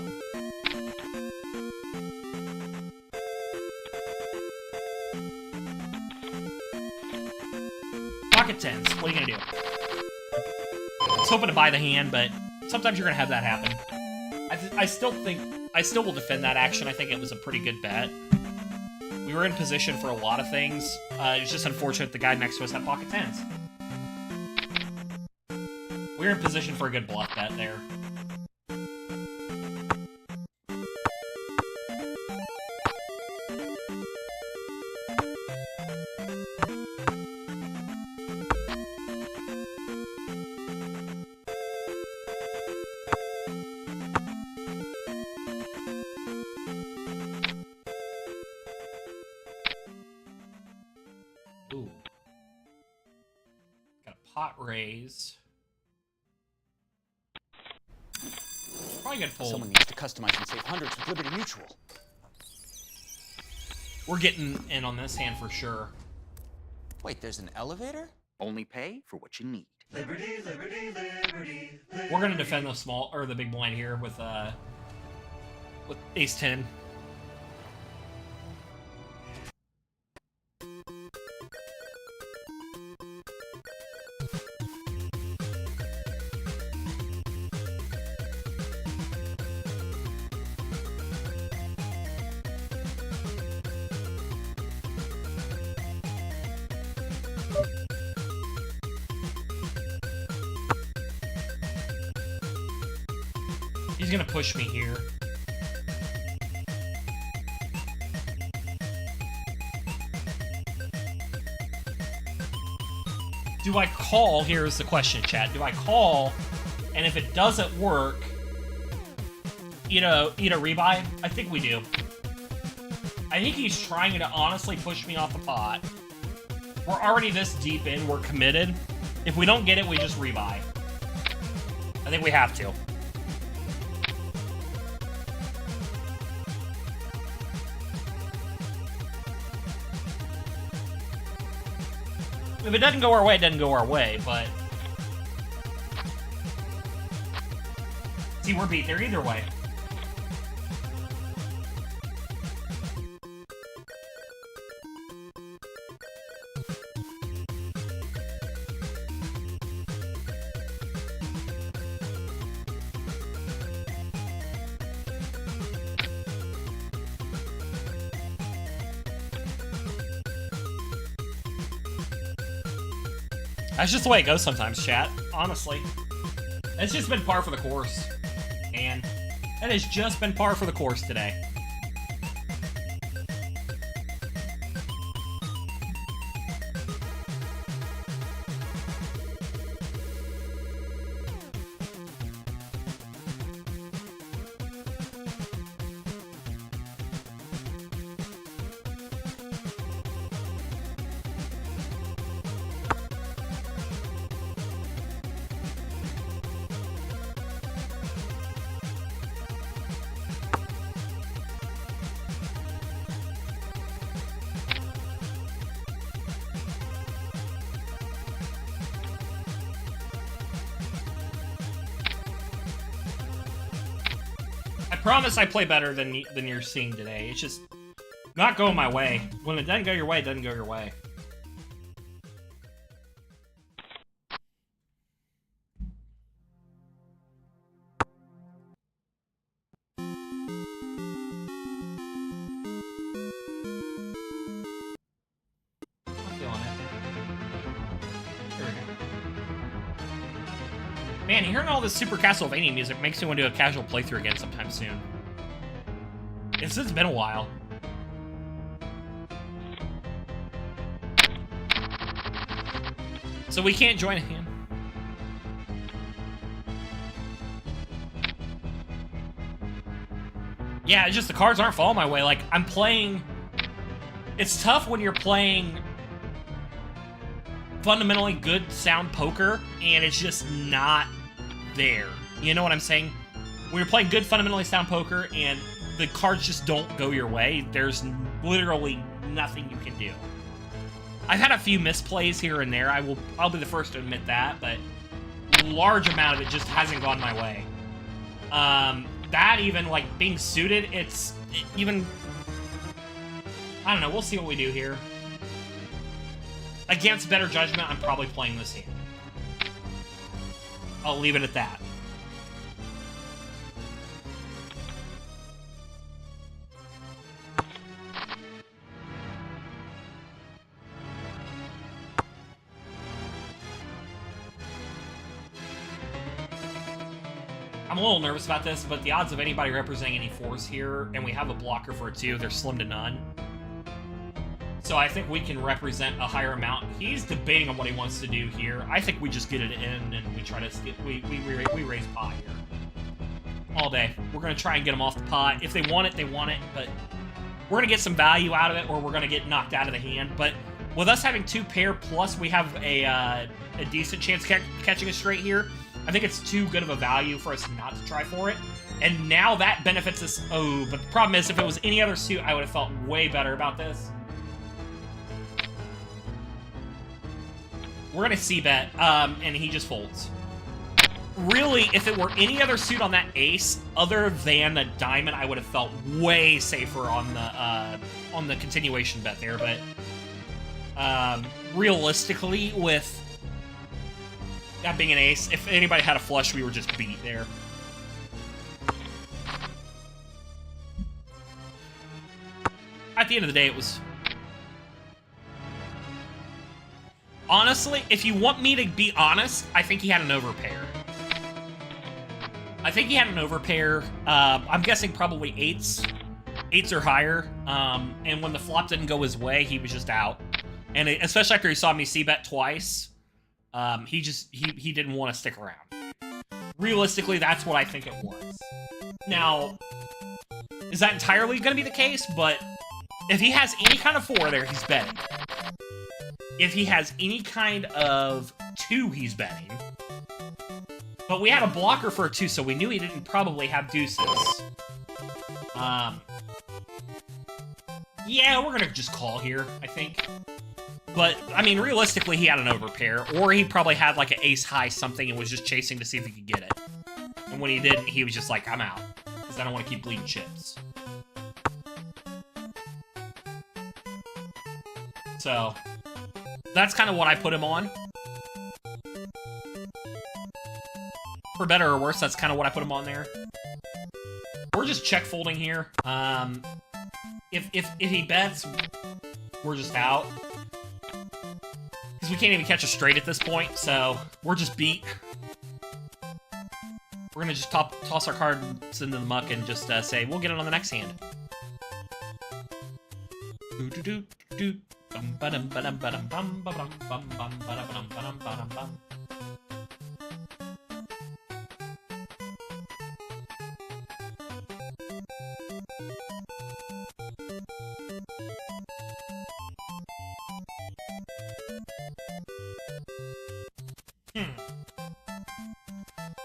Pocket tens, what are you gonna do? I was hoping to buy the hand, but sometimes you're gonna have that happen. I still will defend that action. I think it was a pretty good bet. We were in position for a lot of things. It's just unfortunate the guy next to us had pocket tens. We were in position for a good bluff bet there. Ooh. Got a pot raise. Probably gonna fold. Someone needs to customize and save hundreds with Liberty Mutual. We're getting in on this hand for sure. Wait, there's an elevator? Only pay for what you need. Liberty, liberty, liberty, liberty. We're gonna defend the small or the big blind here with ace 10. He's gonna push me here. Do I call? Here's the question, chat. Do I call? And if it doesn't work, eat a rebuy? I think we do. I think he's trying to honestly push me off the pot. We're already this deep in. We're committed. If we don't get it, we just rebuy. I think we have to. If it doesn't go our way, it doesn't go our way, but... See, we're beat there either way. That's just the way it goes sometimes, chat. Honestly. It's just been par for the course. And that has just been par for the course today. I promise I play better than you're seeing today. It's just not going my way. When it doesn't go your way, it doesn't go your way. Man, hearing all this Super Castlevania music makes me want to do a casual playthrough again sometime soon. It's been a while. So we can't join a hand. Yeah, it's just the cards aren't falling my way. Like, I'm playing... It's tough when you're playing fundamentally good sound poker, and it's just not there. You know what I'm saying? When you're playing good fundamentally sound poker and the cards just don't go your way, there's literally nothing you can do. I've had a few misplays here and there. I'll be the first to admit that, but a large amount of it just hasn't gone my way. That even, like, being suited, I don't know, we'll see what we do here. Against better judgment, I'm probably playing this hand. I'll leave it at that. I'm a little nervous about this, but the odds of anybody representing any fours here, and we have a blocker for a 2, they're slim to none. So I think we can represent a higher amount. He's debating on what he wants to do here. I think we just get it in, and we try to skip. We raise pot here all day. We're gonna try and get them off the pot. If they want it, they want it. But we're gonna get some value out of it, or we're gonna get knocked out of the hand. But with us having 2 pair, plus we have a decent chance catching a straight here, I think it's too good of a value for us not to try for it. And now that benefits us. Oh, but the problem is, if it was any other suit, I would have felt way better about this. We're gonna c-bet, and he just folds. Really, if it were any other suit on that ace, other than the diamond, I would have felt way safer on the continuation bet there. But realistically, with that being an ace, if anybody had a flush, we were just beat there. At the end of the day, it was... Honestly, if you want me to be honest, I think he had an overpair. I'm guessing probably 8s. 8s or higher. And when the flop didn't go his way, he was just out. And especially after he saw me c-bet twice, he didn't want to stick around. Realistically, that's what I think it was. Now, is that entirely going to be the case? But if he has any kind of 4 there, he's betting. If he has any kind of 2, he's betting. But we had a blocker for a 2, so we knew he didn't probably have deuces. Yeah, we're gonna just call here, I think. But, I mean, realistically, he had an overpair, or he probably had, like, an ace-high something and was just chasing to see if he could get it. And when he didn't, he was just like, I'm out, because I don't want to keep bleeding chips. So... that's kind of what I put him on. For better or worse, that's kind of what I put him on there. We're just check folding here. If he bets, we're just out. Because we can't even catch a straight at this point, so we're just beat. We're gonna just toss our cards into the muck and just say, we'll get it on the next hand. Do-do-do-do.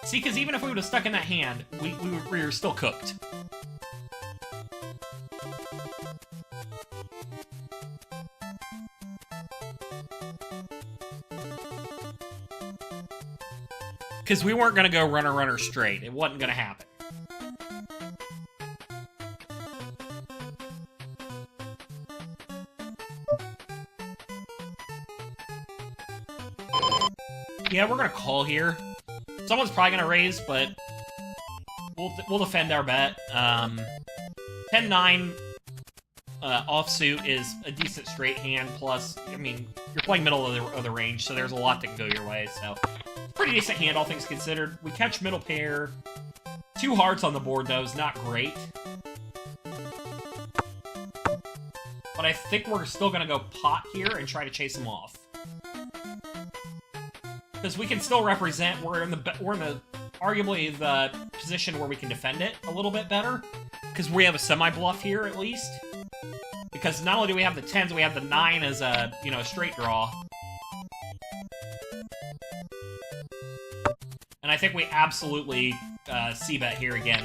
See, because even if we would have stuck in that hand, we were still cooked. Because we weren't going to go runner straight. It wasn't going to happen. Yeah, we're going to call here. Someone's probably going to raise, but we'll defend our bet. 10-9 offsuit is a decent straight hand, plus, I mean, you're playing middle of the range, so there's a lot that can go your way, so... pretty decent hand, all things considered. We catch middle pair. 2 hearts on the board, though, is not great. But I think we're still going to go pot here and try to chase him off. Because we can still represent, we're in the arguably the position where we can defend it a little bit better. Because we have a semi-bluff here, at least. Because not only do we have the 10s, we have the 9 as a, you know, a straight draw. And I think we absolutely C-bet here again.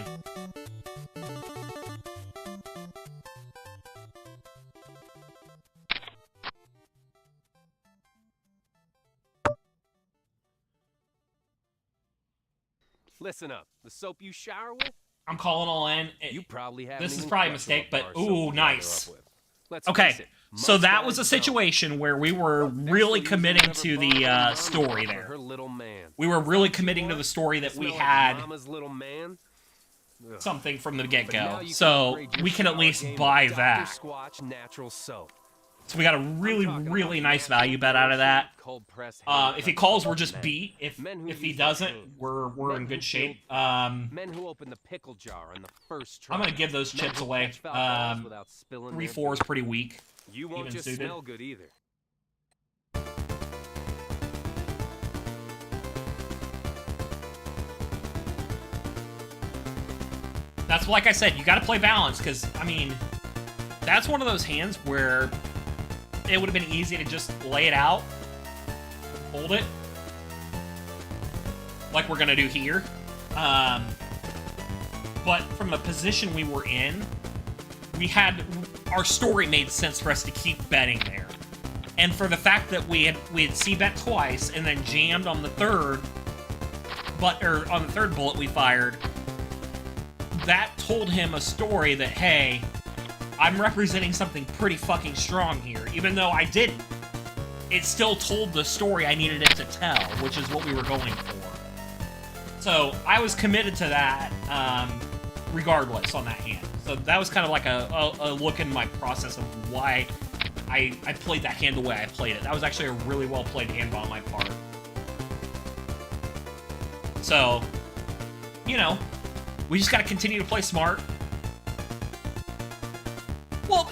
Listen up. The soap you shower with? I'm calling all in. You probably have. This is probably a mistake, but ooh, nice. Let's Okay, face it, so most that was a guys don't. situation where we were really committing to the story there. Her little man. We were really committing to the story that we Smell like had Mama's little man. Ugh. something from the But get-go, now you can so upgrade your we can at shower least game with buy Dr. that. Squatch natural soap. So we got a really, really nice value bet out of that. If he calls, we're just beat. If he doesn't, we're in good shape. Men who open the pickle jar on the first try. I'm gonna give those Men chips who away. catch foul balls without spilling their 3-4 is beer. pretty weak. You won't even just suited. smell good either. That's like I said, you got to play balance, because, I mean, that's one of those hands where it would have been easy to just lay it out, hold it, like we're going to do here. But from the position we were in, our story made sense for us to keep betting there. And for the fact that we had C-bet twice and then jammed on the third, on the third bullet we fired, that told him a story that, hey, I'm representing something pretty fucking strong here. Even though I didn't, it still told the story I needed it to tell, which is what we were going for. So I was committed to that, regardless on that hand. So that was kind of like a look in my process of why I played that hand the way I played it. That was actually a really well played hand on my part. So, you know, we just got to continue to play smart. Well,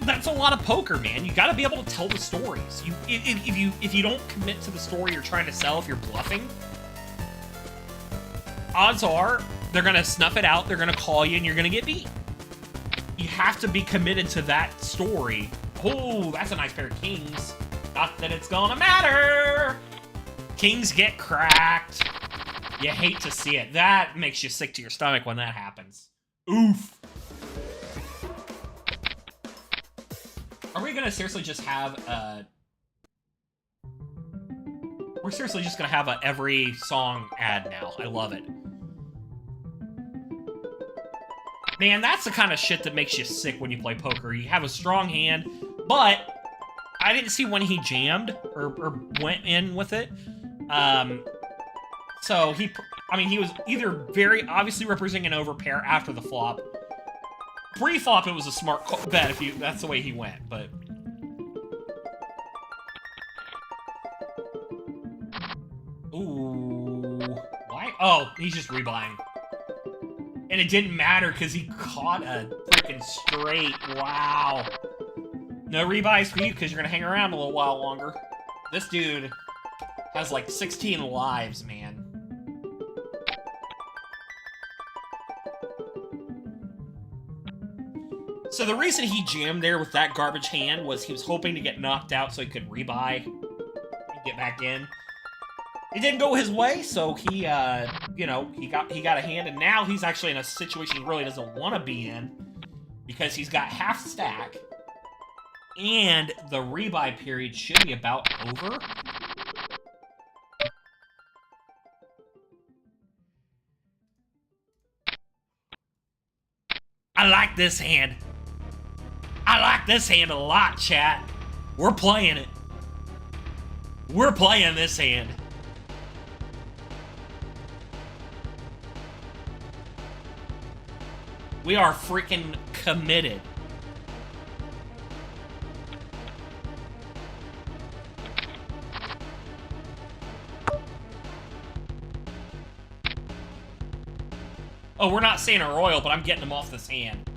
that's a lot of poker, man. You got to be able to tell the stories. If you don't commit to the story you're trying to sell, if you're bluffing, odds are they're going to snuff it out, they're going to call you, and you're going to get beat. You have to be committed to that story. Oh, that's a nice pair of kings. Not that it's gonna matter. Kings get cracked. You hate to see it. That makes you sick to your stomach when that happens. Oof. Are we gonna seriously just have a... We're seriously just gonna have a every song ad now. I love it. Man, that's the kind of shit that makes you sick when you play poker. You have a strong hand, but I didn't see when he jammed or went in with it. So he was either very obviously representing an overpair after the flop. Pre-flop, it was a smart bet if that's the way he went, but... Ooh. Why? Oh, he's just rebuying. And it didn't matter because he caught a freaking straight. Wow. No rebuys for you because you're going to hang around a little while longer. This dude has like 16 lives, man. So the reason he jammed there with that garbage hand was he was hoping to get knocked out so he could rebuy and get back in. It didn't go his way, so he, you know, he got a hand, and now he's actually in a situation he really doesn't want to be in because he's got half stack, and the rebuy period should be about over. I like this hand. I like this hand a lot, chat. We're playing it. We're playing this hand. We are freaking committed. Oh, we're not saying a royal, but I'm getting him off this hand.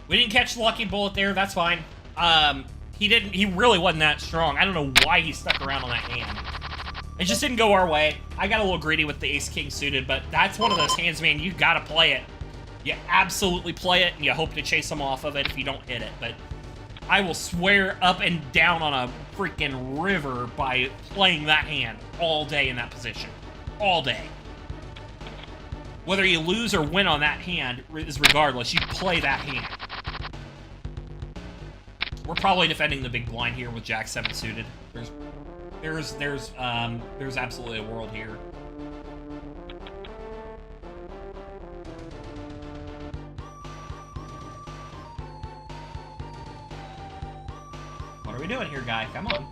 We didn't catch the lucky bullet there, that's fine. He really wasn't that strong. I don't know why he stuck around on that hand. It just didn't go our way. I got a little greedy with the ace-king suited, but that's one of those hands, man, you gotta play it. You absolutely play it, and you hope to chase him off of it if you don't hit it, but I will swear up and down on a freaking river by playing that hand all day in that position. All day. Whether you lose or win on that hand is regardless. You play that hand. We're probably defending the big blind here with Jack 7 suited. There's absolutely a world here. What are we doing here, guy? Come on.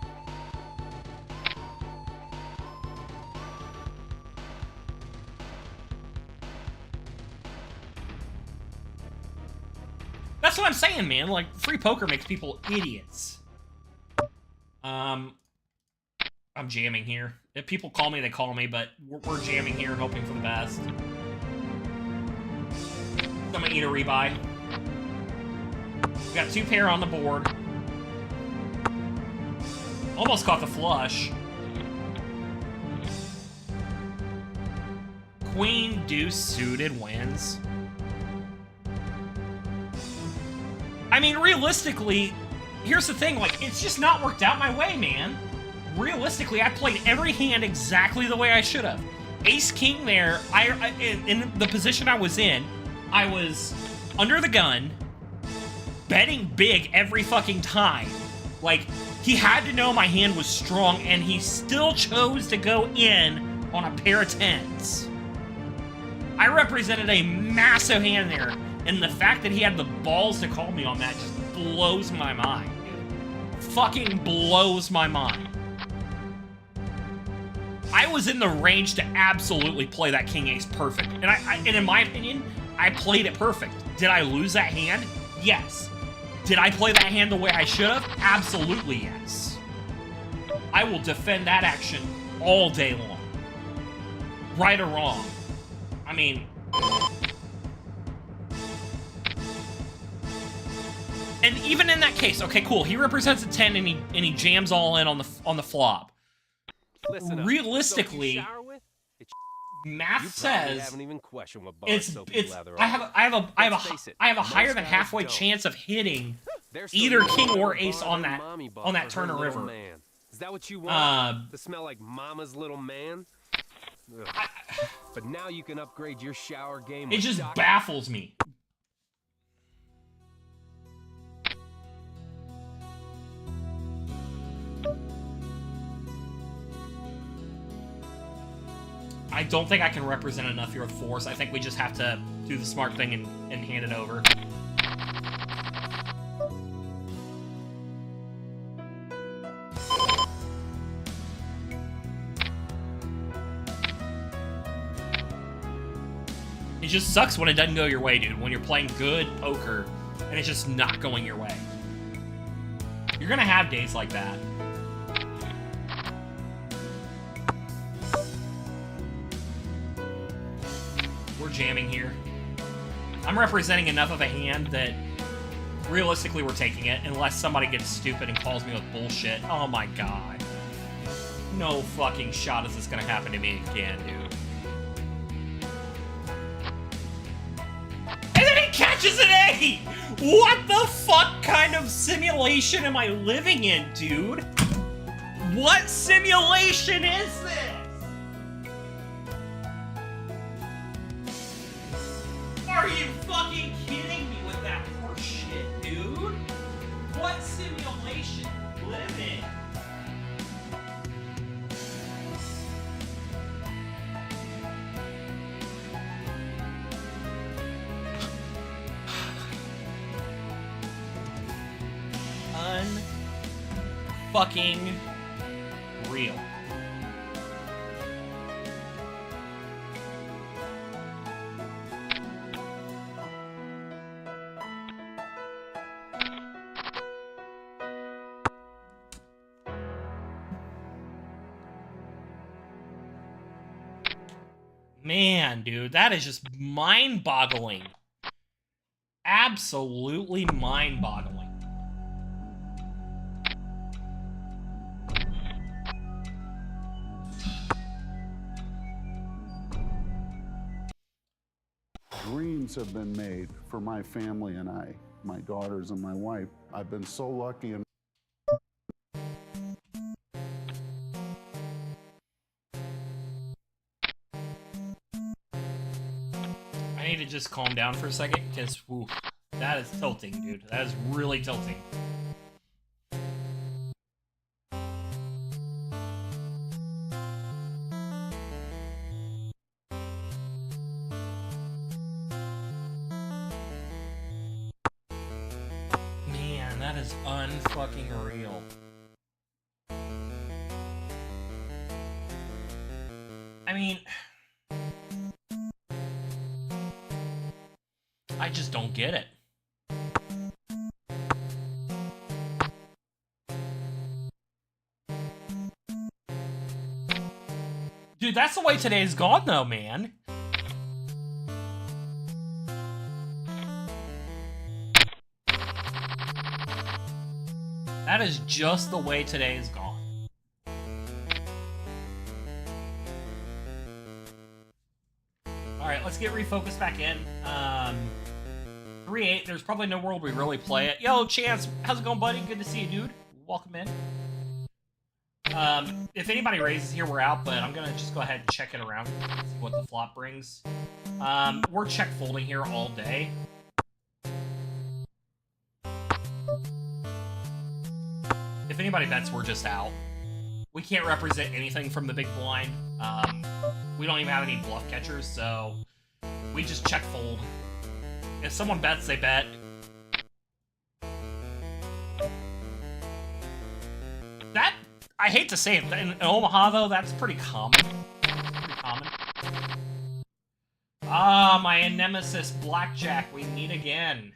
That's what I'm saying, man. Like, free poker makes people idiots. I'm jamming here. If people call me, they call me, but we're jamming here and hoping for the best. I'm gonna eat a rebuy. We got 2 pair on the board. Almost caught the flush. Queen deuce suited wins. I mean, realistically, here's the thing, like, it's just not worked out my way, man. Realistically, I played every hand exactly the way I should have. Ace-king there, in the position I was in, I was under the gun, betting big every fucking time. Like, he had to know my hand was strong, and he still chose to go in on a pair of 10s. I represented a massive hand there, and the fact that he had the balls to call me on that just blows my mind, dude. Fucking blows my mind. I was in the range to absolutely play that king-ace perfect, and in my opinion, I played it perfect. Did I lose that hand? Yes. Did I play that hand the way I should have? Absolutely yes. I will defend that action all day long. Right or wrong. I mean... And even in that case, okay, cool. He represents a 10 and he jams all in on the flop. Listen up. Realistically, math says it's I have a higher than halfway chance of hitting either king or ace on that turn or river. Man. Is that what you want? To smell like mama's little man? But now you can upgrade your shower game. It just baffles me. I don't think I can represent enough here with force. I think we just have to do the smart thing and hand it over. It just sucks when it doesn't go your way, dude. When you're playing good poker and it's just not going your way. You're gonna have days like that. We're jamming here. I'm representing enough of a hand that realistically we're taking it unless somebody gets stupid and calls me with bullshit. Oh my god. No fucking shot is this gonna happen to me again, dude. And then he catches an A! What the fuck kind of simulation am I living in, dude? What simulation is this? Are you fucking kidding me with that horse shit, dude? What simulation live in? Unfucking real. Man, dude, that is just mind-boggling. Absolutely mind-boggling. decisions have been made for my family and I, my daughters and my wife. I've been so lucky and I need to just calm down for a second because that is tilting, dude. That is really tilting. Man, that is unfucking real. I mean, I just don't get it. Dude, that's the way today's gone, though, man. That is just the way today's gone. Alright, let's get refocused back in. 3-8, there's probably no world we really play it. Yo, Chance, how's it going, buddy? Good to see you, dude. Welcome in. If anybody raises here, we're out, but I'm gonna just go ahead and check it around, see what the flop brings. We're check folding here all day. If anybody bets, we're just out. We can't represent anything from the big blind. We don't even have any bluff catchers, so we just check fold. If someone bets, they bet. That, I hate to say it, in Omaha, though, that's pretty common. Ah, my nemesis, Blackjack, we meet again.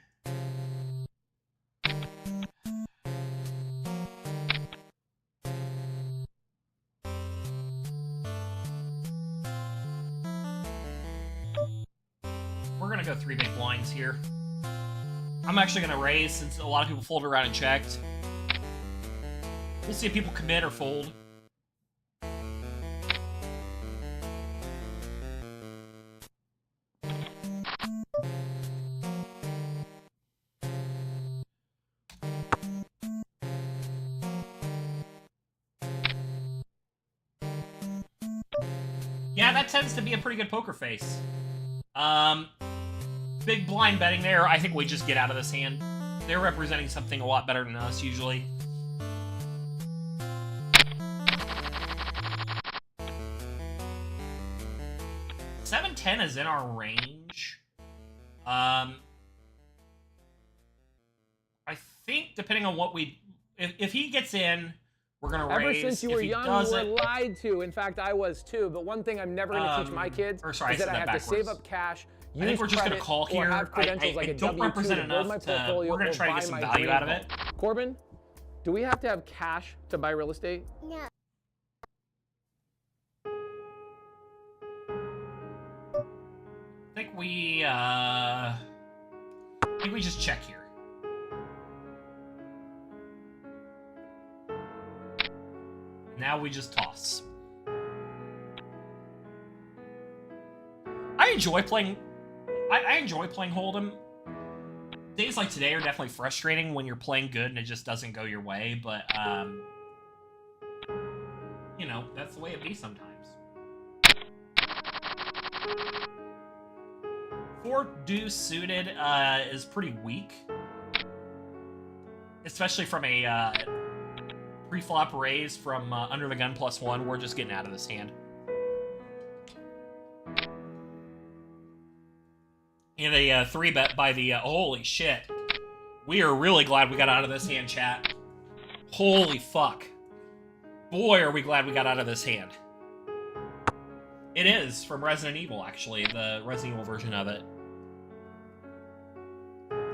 We're gonna go 3 big blinds here. I'm actually gonna raise since a lot of people folded around and checked. We'll see if people commit or fold. Yeah, that tends to be a pretty good poker face. Big blind betting there. I think we just get out of this hand. They're representing something a lot better than us, usually. $7-10 is in our range. I think, depending on what we... If he gets in, we're going to raise. Ever since you were young, you were lied to. In fact, I was too. But one thing I'm never going to teach my kids is that I have to save up cash, I think we're just going to call here. I don't represent enough to... We're going to try to get some value out of it. Corbin, do we have to have cash to buy real estate? No. I think we just check here. Now we just toss. I enjoy playing Hold'em. Days like today are definitely frustrating when you're playing good and it just doesn't go your way, but you know, that's the way it be sometimes. 4 deuce suited is pretty weak, especially from a pre-flop raise from under the gun +1. We're just getting out of this hand. And a 3-bet by the holy shit. We are really glad we got out of this hand, chat. Holy fuck. Boy, are we glad we got out of this hand. It is from Resident Evil, actually, the Resident Evil version of it.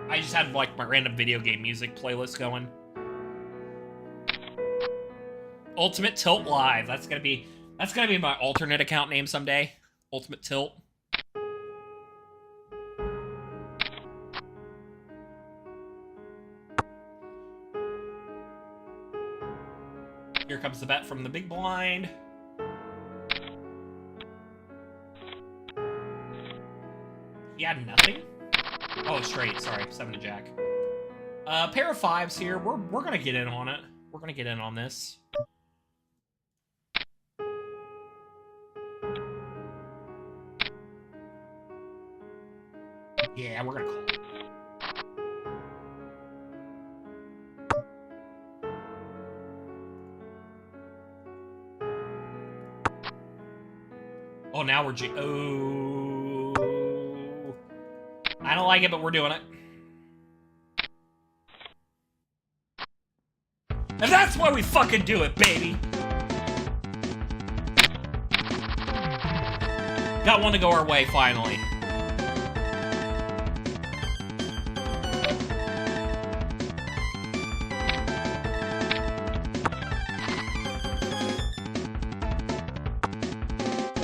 I just had, like, my random video game music playlist going. Ultimate Tilt Live. That's gonna be my alternate account name someday. Ultimate Tilt. Here comes the bet from the big blind. He had nothing? Oh, straight. Sorry, 7 to jack. Pair of 5s here. We're gonna get in on it. We're gonna get in on this. Yeah, we're gonna call it. Oh, now we're oh. I don't like it, but we're doing it. And that's why we fucking do it, baby! Got one to go our way, finally.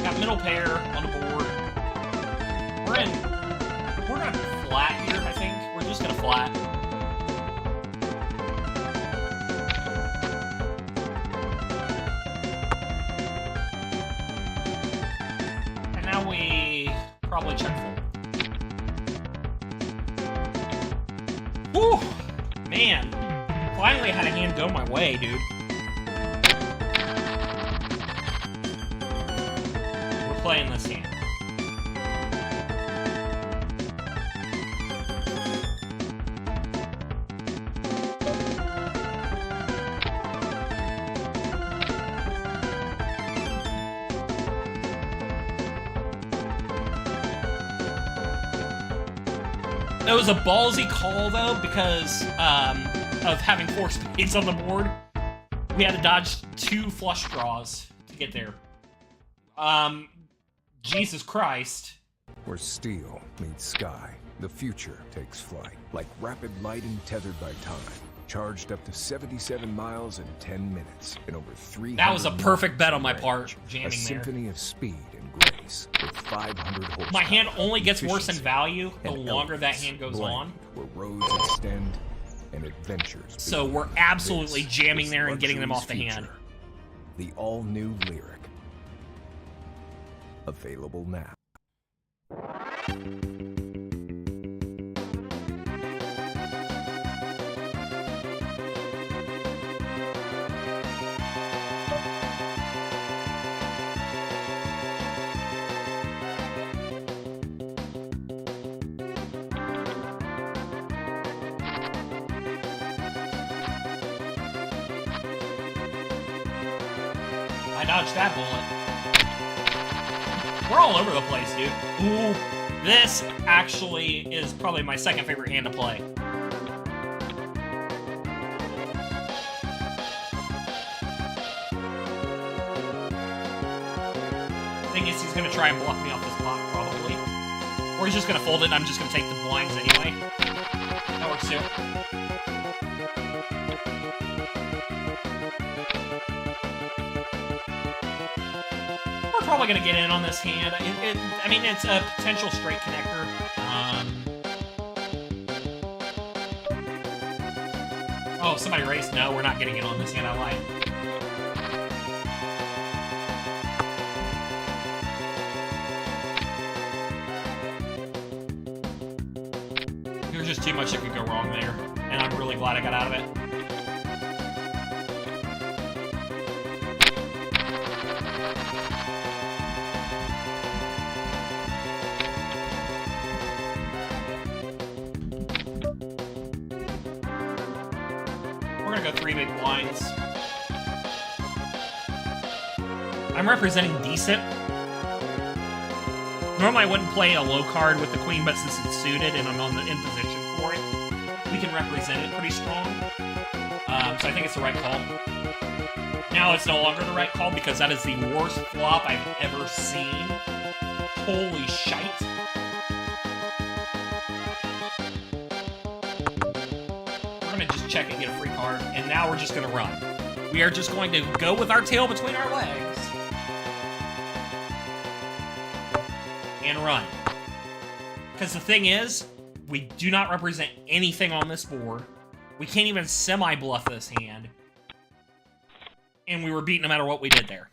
Got middle pair on the board. We're gonna flat here, I think. We're just gonna flat. And now we probably check fold. Woo! Man. Finally had a hand go my way, dude. We're playing this hand. It was a ballsy call, though, because of having 4 spades on the board. We had to dodge 2 flush draws to get there. Jesus Christ. Where steel meets sky, the future takes flight. Like rapid light and tethered by time. Charged up to 77 miles in 10 minutes. And over 300 That was a perfect bet on my part, jamming a there. symphony of speed and grace with 500 horsepower. My hand only gets worse in efficiency, value the and longer that elegance hand goes blend on. Where roads extend and adventures So begin. we're absolutely This jamming is there and getting them off the luxury's hand. future. The all-new Lyric. Available now. I dodged that bullet. We're all over the place, dude. Ooh, this actually is probably my second favorite hand to play. Thing is, he's gonna try and block me off this block, probably. Or he's just gonna fold it and I'm just gonna take the blinds anyway. That works too. We're probably gonna get in on this hand. I mean, it's a potential straight connector. Oh, somebody raised. No, we're not getting in on this hand. I lied. There's just too much that could go wrong there, and I'm really glad I got out of it. We're gonna go 3 big blinds. I'm representing decent. Normally I wouldn't play a low card with the queen, but since it's suited and I'm in position for it, we can represent it pretty strong. So I think it's the right call. Now it's no longer the right call because that is the worst flop I've ever seen. Holy shite. We're gonna just check and get a free card, and now we're just gonna run. We are just going to go with our tail between our legs. And run. Because the thing is, we do not represent anything on this board. We can't even semi-bluff this hand. And we were beat no matter what we did there.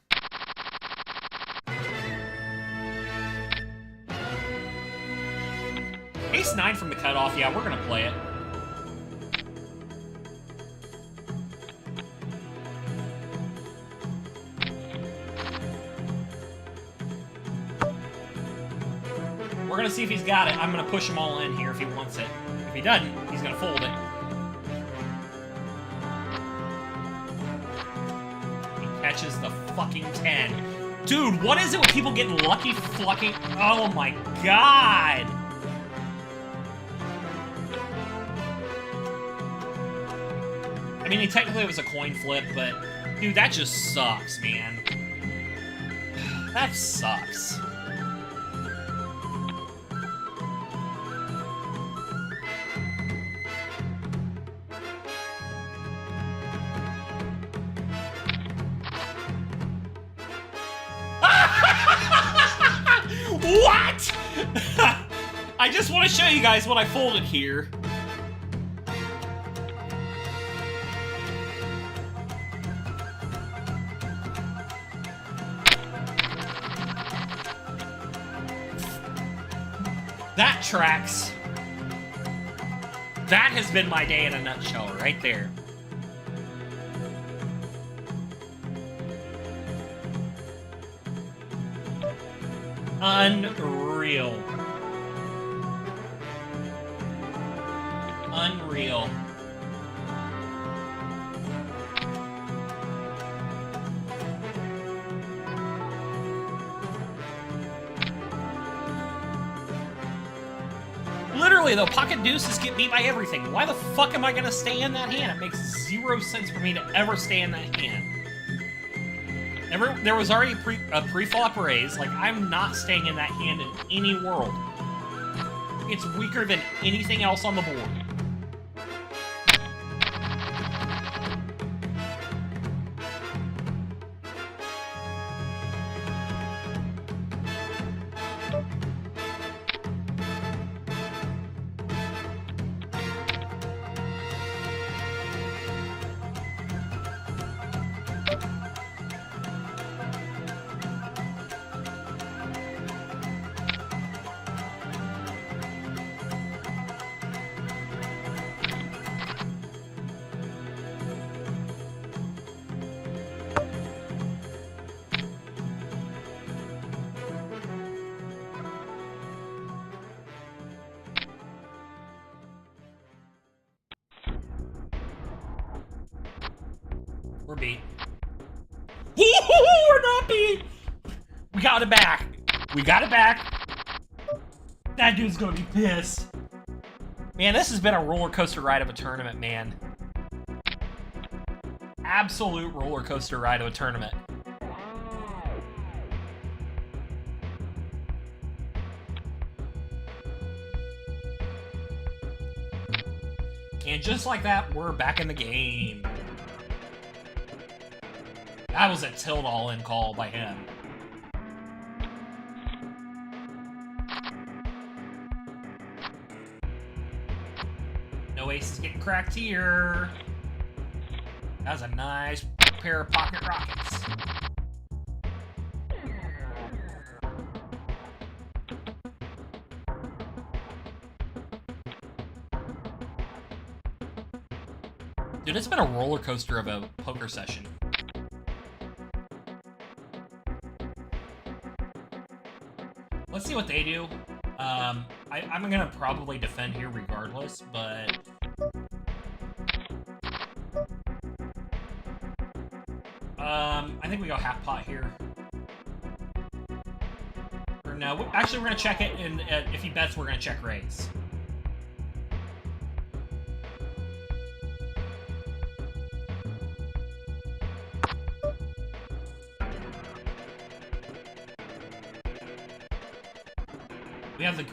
Ace 9 from the cutoff. Yeah, we're gonna play it. We're gonna see if he's got it. I'm gonna push him all in here if he wants it. If he doesn't, he's gonna fold it. He catches the fucking 10. Dude, what is it with people getting lucky fucking... Oh my god! I mean, technically it was a coin flip, but... Dude, that just sucks, man. That sucks. What? I just want to show you guys what I folded here. That tracks. That has been my day in a nutshell right there. Unreal. Unreal. Literally, though, pocket deuces get beat by everything. Why the fuck am I gonna stay in that hand? It makes zero sense for me to ever stay in that hand. There was already a pre-flop raise. Like, I'm not staying in that hand in any world. It's weaker than anything else on the board. We're beat. We're not beat! We got it back. We got it back. That dude's gonna be pissed. Man, this has been a roller coaster ride of a tournament, man. Absolute roller coaster ride of a tournament. And just like that, we're back in the game. That was a tilt all-in call by him. No aces getting cracked here. That was a nice pair of pocket rockets. Dude, it's been a roller coaster of a poker session. Let's see what they do. I'm gonna probably defend here regardless, but... I think we go half pot here. Or no, actually we're gonna check it, and if he bets, we're gonna check raise.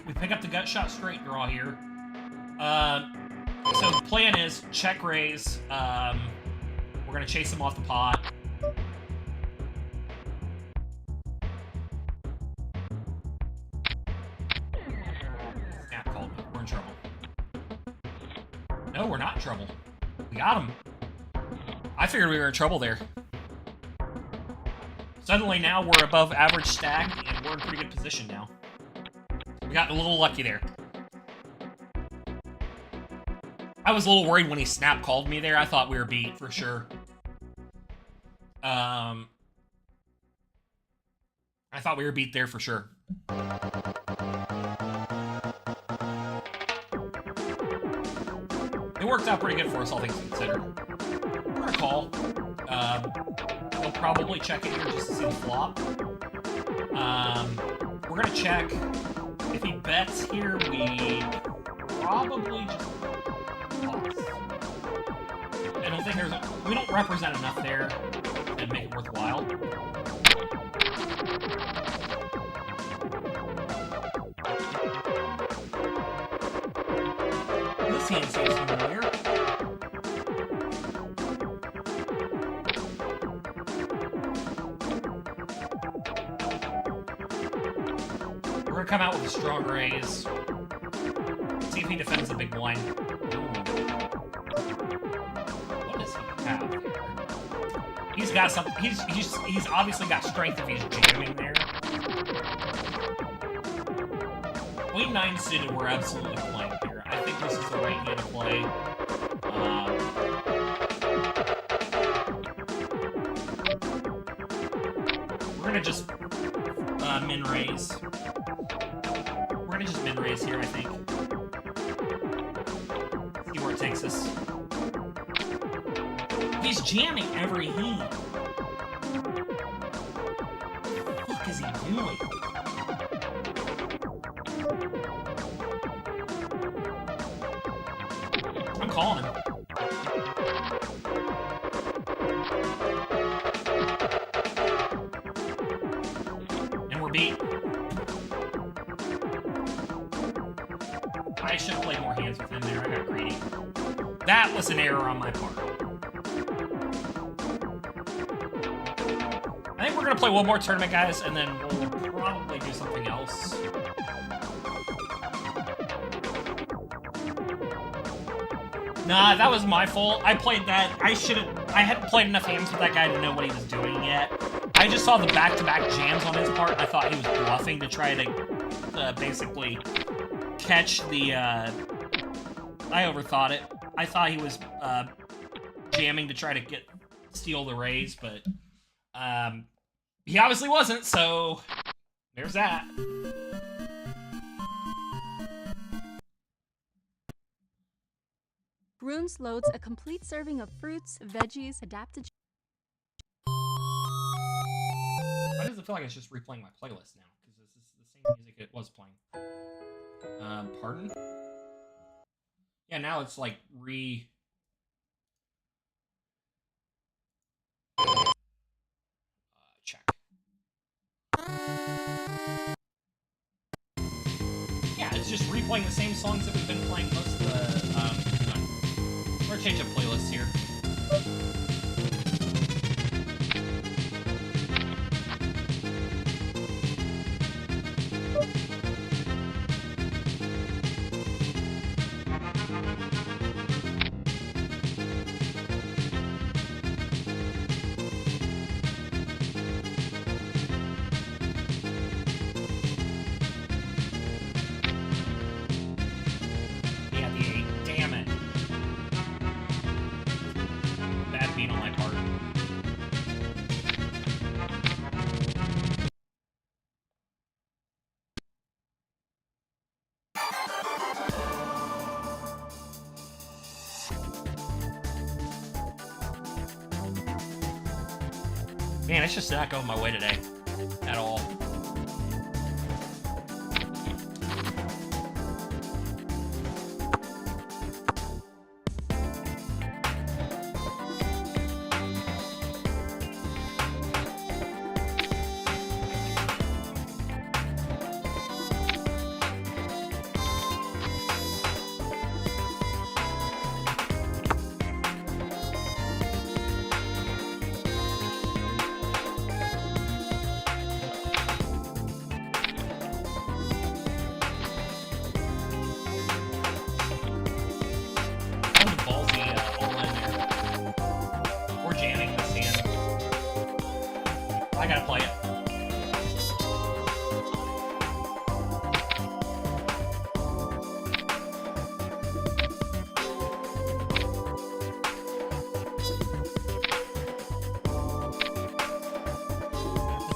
We pick up the gut shot straight draw here. So the plan is check raise. We're gonna chase him off the pot. Snap called me. We're in trouble. No, we're not in trouble. We got him. I figured we were in trouble there. Suddenly now we're above average stack and we're in pretty good position now. We got a little lucky there. I was a little worried when he snap called me there. I thought we were beat for sure. I thought we were beat there for sure. It worked out pretty good for us, all things considered. We're gonna call. He'll probably check it here just to see the flop. We're gonna check. If he bets here, we probably just lost. I don't think we don't represent enough there to make it worthwhile. This hand seems familiar. We're gonna come out with a strong raise. See if he defends the big blind. What does he have here? He's got something. He's obviously got strength if he's jamming there. Queen 9 suited, we're absolutely playing here. I think this is the right hand to play. We're gonna just min raise. We're gonna just min raise here, I think. See where it takes us. He's jamming every hand. What the fuck is he doing? I'm calling him. And we're beat. I should have played more hands with him there. I got greedy. That was an error on my part. I think we're going to play one more tournament, guys, and then we'll probably do something else. Nah, that was my fault. I played that. I hadn't played enough hands with that guy to know what he was doing yet. I just saw the back-to-back jams on his part, and I thought he was bluffing to try to basically catch the, I overthought it. I thought he was jamming to try to steal the raise, but he obviously wasn't, so there's that. Runes loads a complete serving of fruits, veggies, adapted. Why does it feel like it's just replaying my playlist now? Because this is the same music it was playing. Pardon? Yeah, now it's like check. Yeah, it's just replaying the same songs that we've been playing most of the time. We're gonna change up playlists here. Man, it's just not going my way today. At all.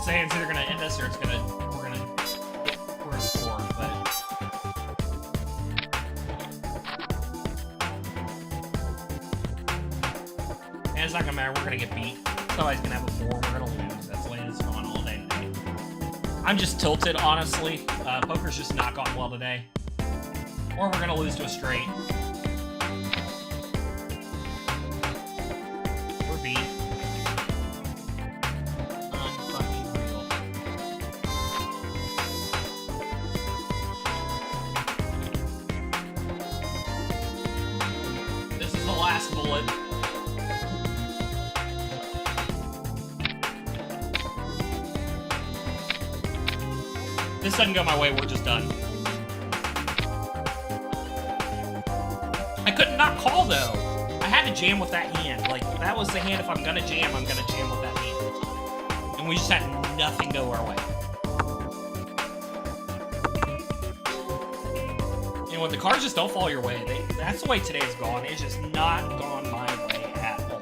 saying it's either gonna end us or it's gonna we're gonna score, but and it's not gonna matter. We're gonna get beat. Somebody's gonna have a 4. We're gonna lose. That's the way it's going all day today. I'm just tilted, honestly. Poker's just not gone well today, or we're gonna lose to a straight. We're beat. This is the last bullet. This doesn't go my way, we're just done. I could not call, though. I had to jam with that hand. Like, that was the hand. If I'm gonna jam, I'm gonna jam with that hand. And we just had nothing go our way. You know, when the cards just don't fall your way, that's the way today's gone. It's just not gone my way at all.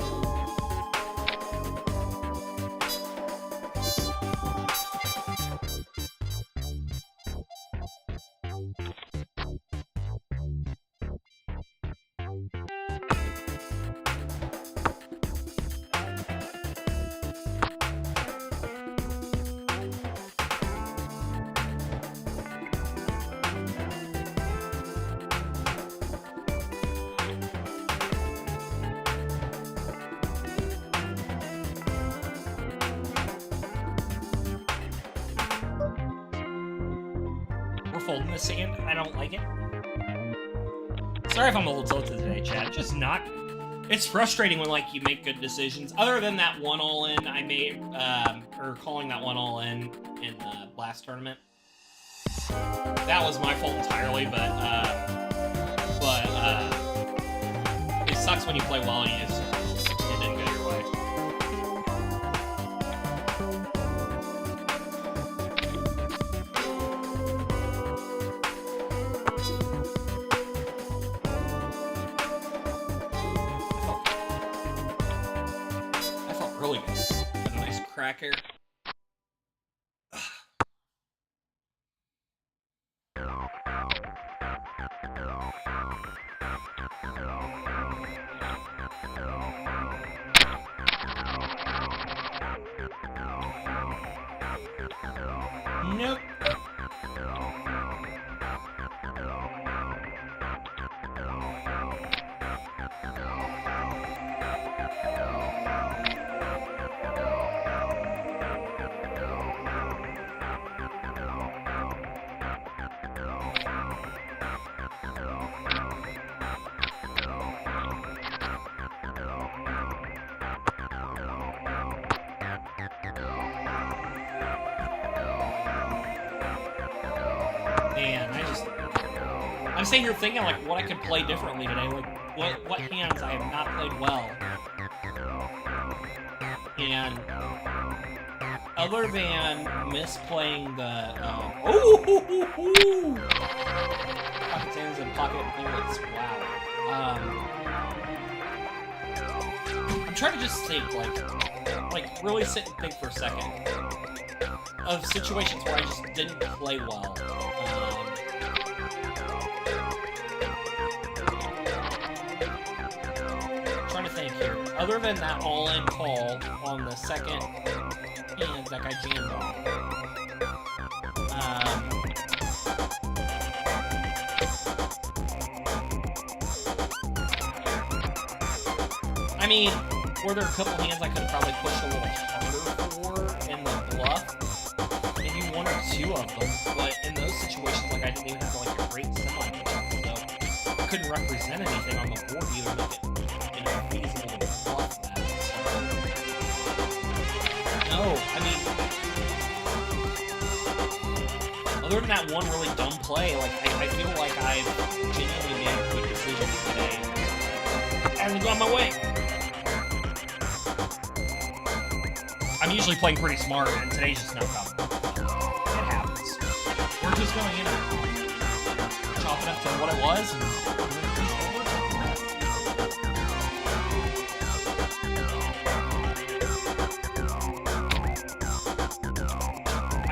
Folding this hand. I don't like it. Sorry if I'm a little tilted today, chat. Just not. It's frustrating when, like, you make good decisions. Other than that one all-in I made, or calling that one all-in in the last tournament. That was my fault entirely, but it sucks when you play well and it didn't go your way. Really good. Got a nice cracker. Nope. I'm sitting here thinking, like, what I could play differently today. Like, what hands I have not played well. And other than misplaying the... Pocket sands and pocket bullets. Wow. I'm trying to just think, like really sit and think for a second of situations where I just didn't play well. Trying to think here. Other than that all-in call on the second hand that I jammed on. I mean, were there a couple hands I could have probably pushed a little harder for in the bluff? Maybe one or two of them, but in those situations, like, I didn't even have like a great semi, so I couldn't represent anything on the board either. Make it, you know, feasible to bluff that. So. No, I mean, other than that one really dumb play, like I feel like I've genuinely made good decisions today. I haven't gone my way. I'm usually playing pretty smart, and today's just not about it. It happens. We're just going in and chop it up to what it was.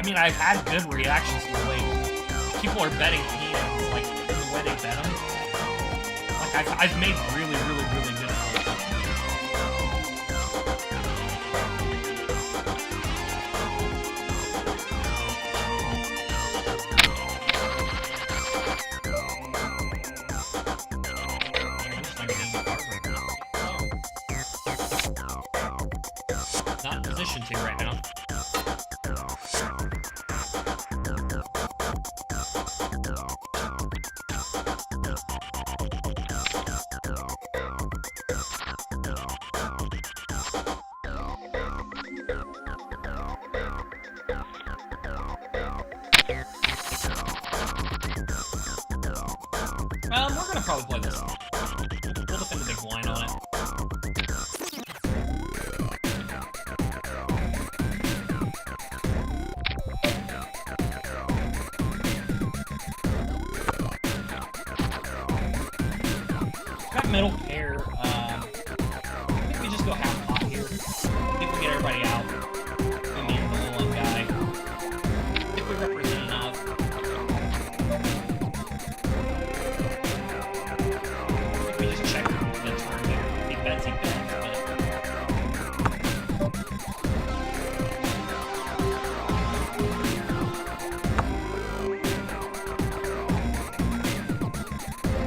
mean, I've had good reactions to the way people are betting hands, like the way they bet them. Like I've made really good folds. Not in position to right now. We're gonna probably play this. We'll defend the big blind on it. Got middle pair. I think we just go half pot here. I think we get everybody out. We mean the little one guy. I think we represent enough. We just check the turn here. He bets, he bets.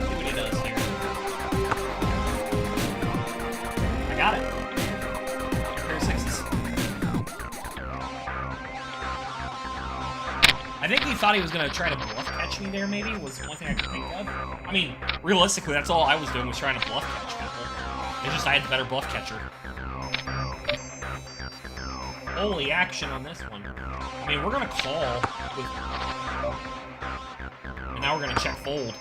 See what he does here. I got it. Pair of sixes. I think he thought he was going to try to bluff catch me there, maybe, was one thing I could think of. I mean, realistically, that's all I was doing was trying to bluff catch people. It's just I had the better bluff catcher. Holy action on this one. I mean, we're going to call with... And now we're going to check fold.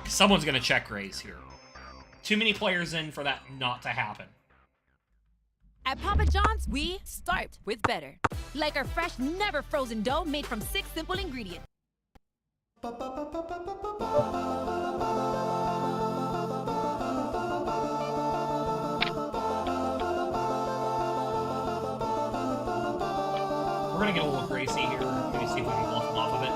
Someone's going to check raise here. Too many players in for that not to happen. At Papa John's, we start with better. Like our fresh, never frozen dough made from 6 simple ingredients. We're going to get a little crazy here. Maybe see if we can bluff him off of it.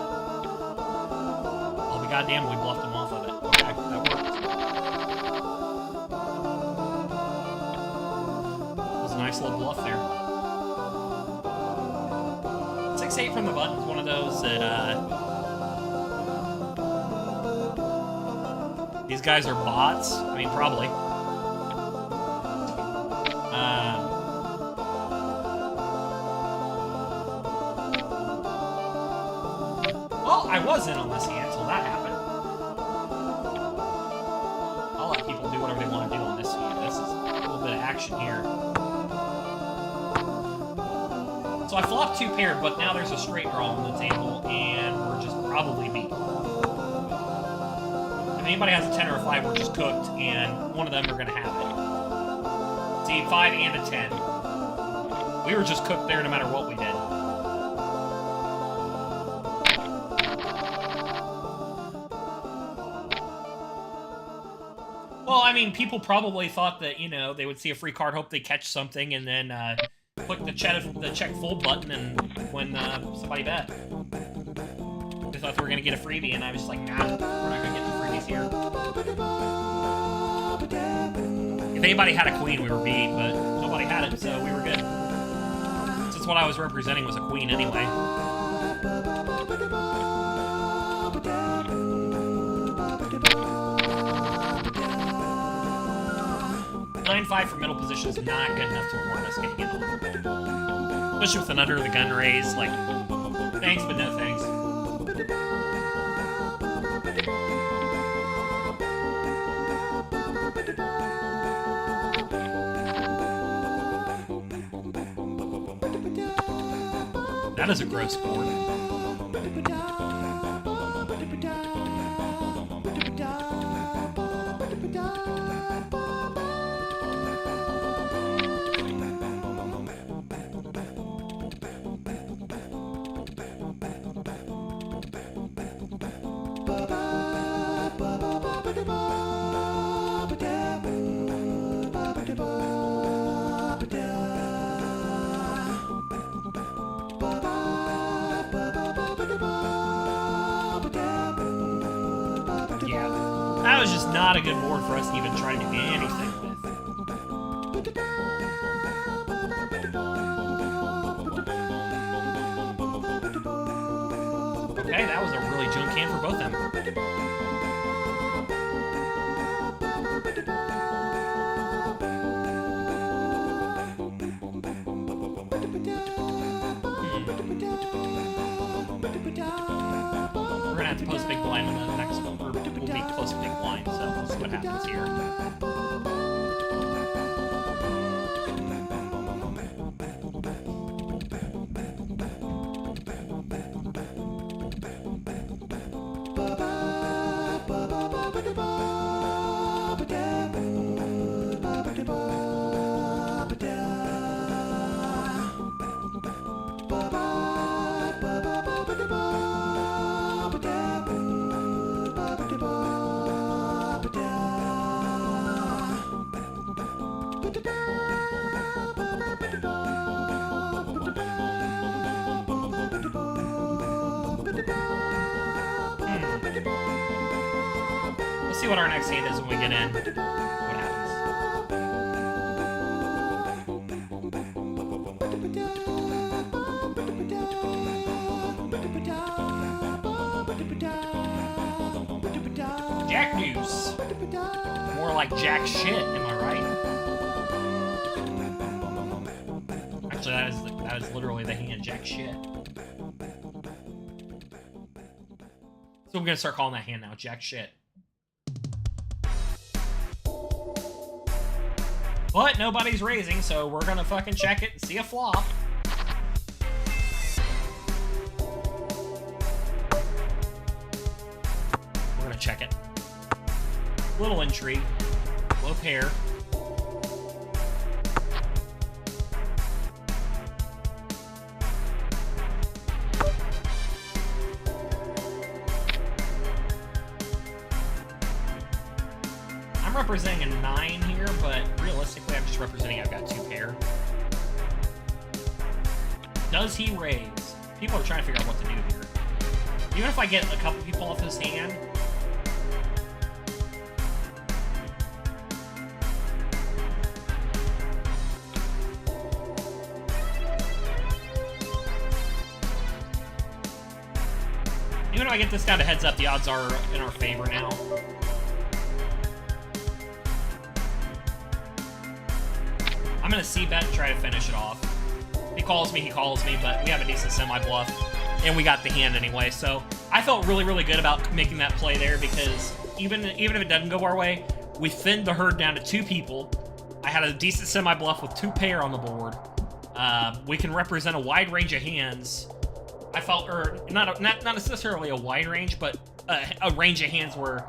I'll be goddamn, we bluffed him off of it. Okay, that worked. That was a nice little bluff there. 6-8 from the button is one of those that, these guys are bots. I mean, probably. Well, I was in on this hand until that happened. I'll let people do whatever they want to do on this hand. This is a little bit of action here. So I flopped 2 paired, but now there's a straight draw on the table, and we're just probably beat. If anybody has a 10 or a 5, we're just cooked, and one of them are going to have it. See, 5 and a 10. We were just cooked there no matter what we did. Well, I mean, people probably thought that, you know, they would see a free card, hope they catch something, and then click the check fold button and when somebody bet. They thought they were going to get a freebie, and I was just like, nah, we're not going to get the freebies here. If anybody had a queen, we were beat, but nobody had it, so we were good. Since what I was representing was a queen anyway. 9-5 for middle position is not good enough to warrant us getting in on. Especially with an under the gun raise, like, thanks but no thanks. That is a gross board. That was just not a good board for us to even try to do anything with. Okay, that was a really junk hand for both of them. We're gonna have to post a big blind on the next one. We'll be posting big blind, so we'll see what happens here. We'll see what our next hand is when we get in. What happens. Jack Deuce. More like jack shit, am I right? Actually, that is literally the hand, jack shit. So I'm gonna start calling that hand now, jack shit. But nobody's raising, so we're gonna fucking check it and see a flop. We're gonna check it. Little intrigue. Low pair. I'm representing a 9 here, but realistically, I'm just representing I've got 2 pair. Does he raise? People are trying to figure out what to do here. Even if I get a couple people off his hand, even if I get this down to heads up, the odds are in our favor now. I'm gonna C-bet and try to finish it off. He calls me, but we have a decent semi-bluff, and we got the hand anyway, so I felt really, really good about making that play there, because even if it doesn't go our way, we thinned the herd down to 2 people. I had a decent semi-bluff with 2 pair on the board. We can represent a wide range of hands. I felt, or not necessarily a wide range, but a range of hands where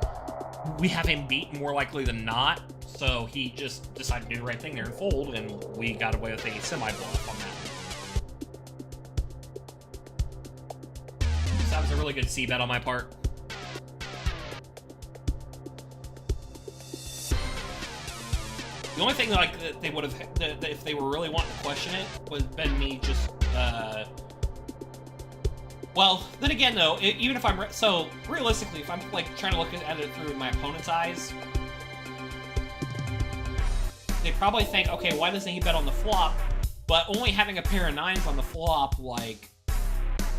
we have him beat more likely than not. So he just decided to do the right thing there and fold, and we got away with a semi-bluff on that. So that was a really good C-bet on my part. The only thing like that they would have, that if they were really wanting to question it, would have been me just, well, then again though, even if I'm, so realistically, if I'm like trying to look at it through my opponent's eyes, they probably think, okay, why doesn't he bet on the flop? But only having a pair of 9s on the flop, like,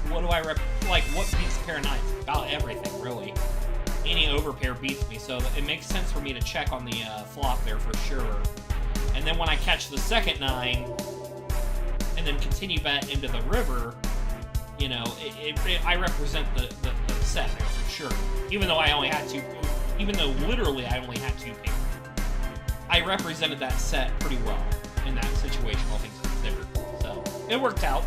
what do I what beats a pair of 9s? About everything, really. Any overpair beats me, so it makes sense for me to check on the flop there for sure. And then when I catch the second 9, and then continue bet into the river, you know, I represent the set there for sure. Even though I only had 2, even though literally I only had 2 pairs. I represented that set pretty well in that situation, all things considered. So, it worked out.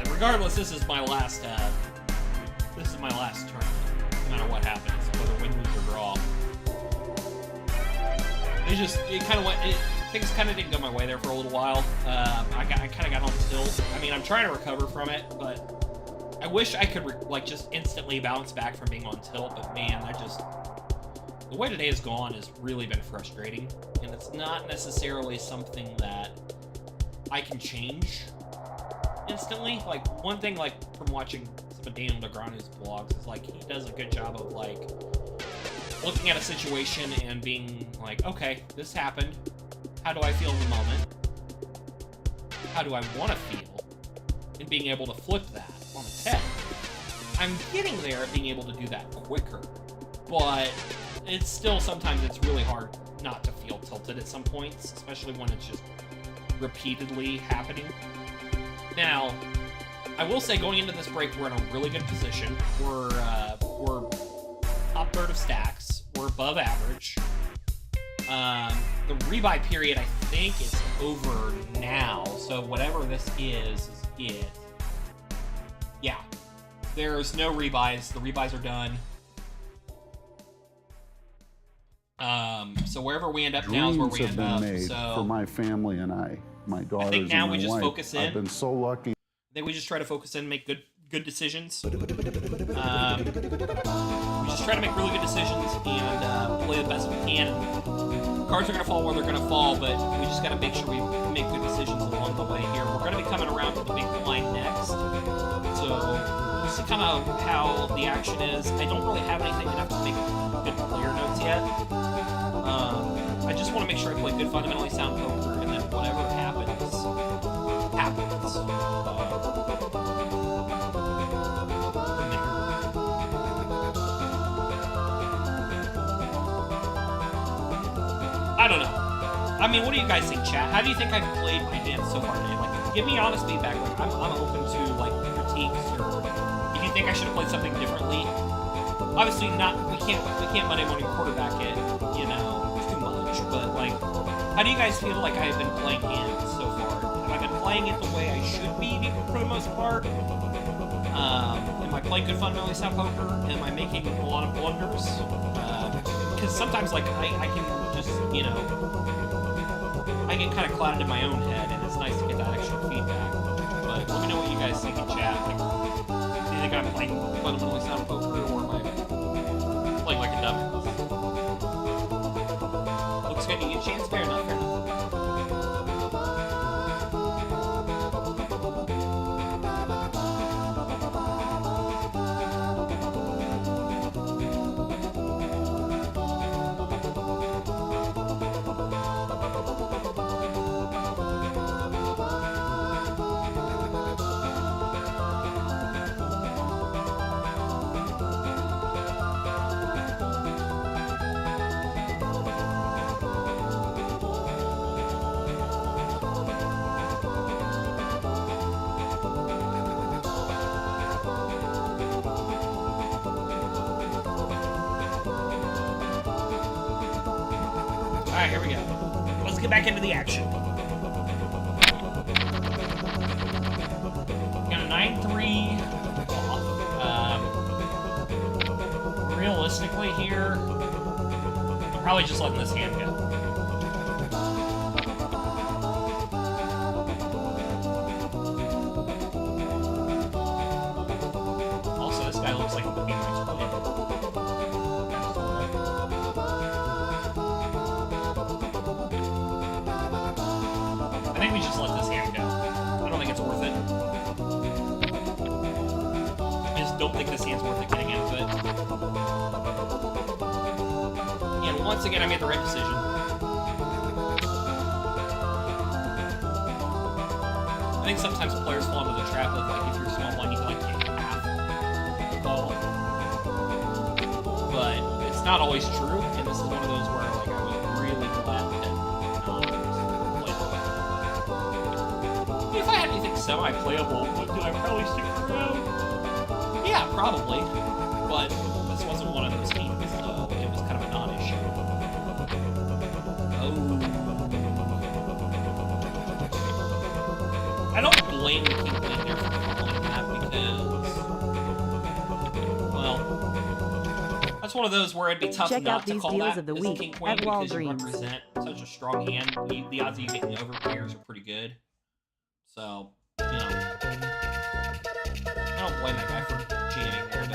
Regardless, this is my last tournament, no matter what happens, whether win, lose, or draw. It kind of went, things kind of didn't go my way there for a little while. I kind of got on tilt. I mean, I'm trying to recover from it, but I wish I could like just instantly bounce back from being on tilt. But man, the way today has gone has really been frustrating, and it's not necessarily something that I can change instantly. Like, one thing, like, from watching some of Daniel Negreanu's blogs is, like, he does a good job of, like, looking at a situation and being like, okay, this happened. How do I feel in the moment? How do I want to feel? And being able to flip that on its head. I'm getting there at being able to do that quicker, but it's still, sometimes it's really hard not to feel tilted at some points, especially when it's just repeatedly happening. Now, I will say, going into this break, we're in a really good position. We're top third of stacks. We're above average. The rebuy period, I think, is over now. So whatever this is it. Yeah. There's no rebuys. The rebuys are done. So wherever we end up now is where we end up. Made so for my family and my daughters. I think now and my we just wife. focus in. I've been so lucky. I think we just try to focus in and make good decisions. We just try to make really good decisions and play the best we can. Cards are going to fall where they're going to fall, but we just got to make sure we make good decisions along the way here. We're going to be coming around to the big blind next. So we'll see kind of how the action is. I don't really have anything enough to make good player notes yet. I just want to make sure I play good, fundamentally sound poker, and then whatever happens, happens. I don't know. I mean, what do you guys think, chat? How do you think I've played my hands so far today? Like, give me honest feedback. Like, I'm open to, like, critiques, or if you think I should have played something differently. Obviously, we can't Monday morning quarterback it, you know, too much. But, like, how do you guys feel like I've been playing hands so far? Have I been playing it the way I should be for the most part? Am I playing good, fundamentally sound poker? Am I making a lot of blunders? Because sometimes, like, I can just, you know, I get kind of clouded in my own head, and it's nice to get that extra feedback. But let me know what you guys think in chat. Like, do you think I'm playing fundamentally sound poker, or am I playing like a dumbass? Looks good. You get a chance. Fair enough. Fair enough. Alright, here we go. Let's get back into the action. Got a 9-3 off. Realistically here, I'm probably just letting this hand go. Also, this guy looks like a boogie nice player. I think we just let this hand go. I don't think it's worth it. I just don't think this hand's worth it getting into it. And once again, I made the right decision. I think sometimes players fall into the trap of, like, if you're small blind, you can, like, get half the call. But it's not always true, and this is one of those where, like, I was really glad that if I had anything semi-playable, would I probably stick around? Yeah, probably. But this wasn't one of those games, so it was kind of a non-issue. Oh. I don't blame the king playing there for calling that because, well, that's That's one of those where it'd be tough Check not out to these call deals that of the as week king queen at because you Walgreens. represent such a strong hand. The odds of you getting over pairs are pretty good. So, you know, I don't blame that guy for jamming there,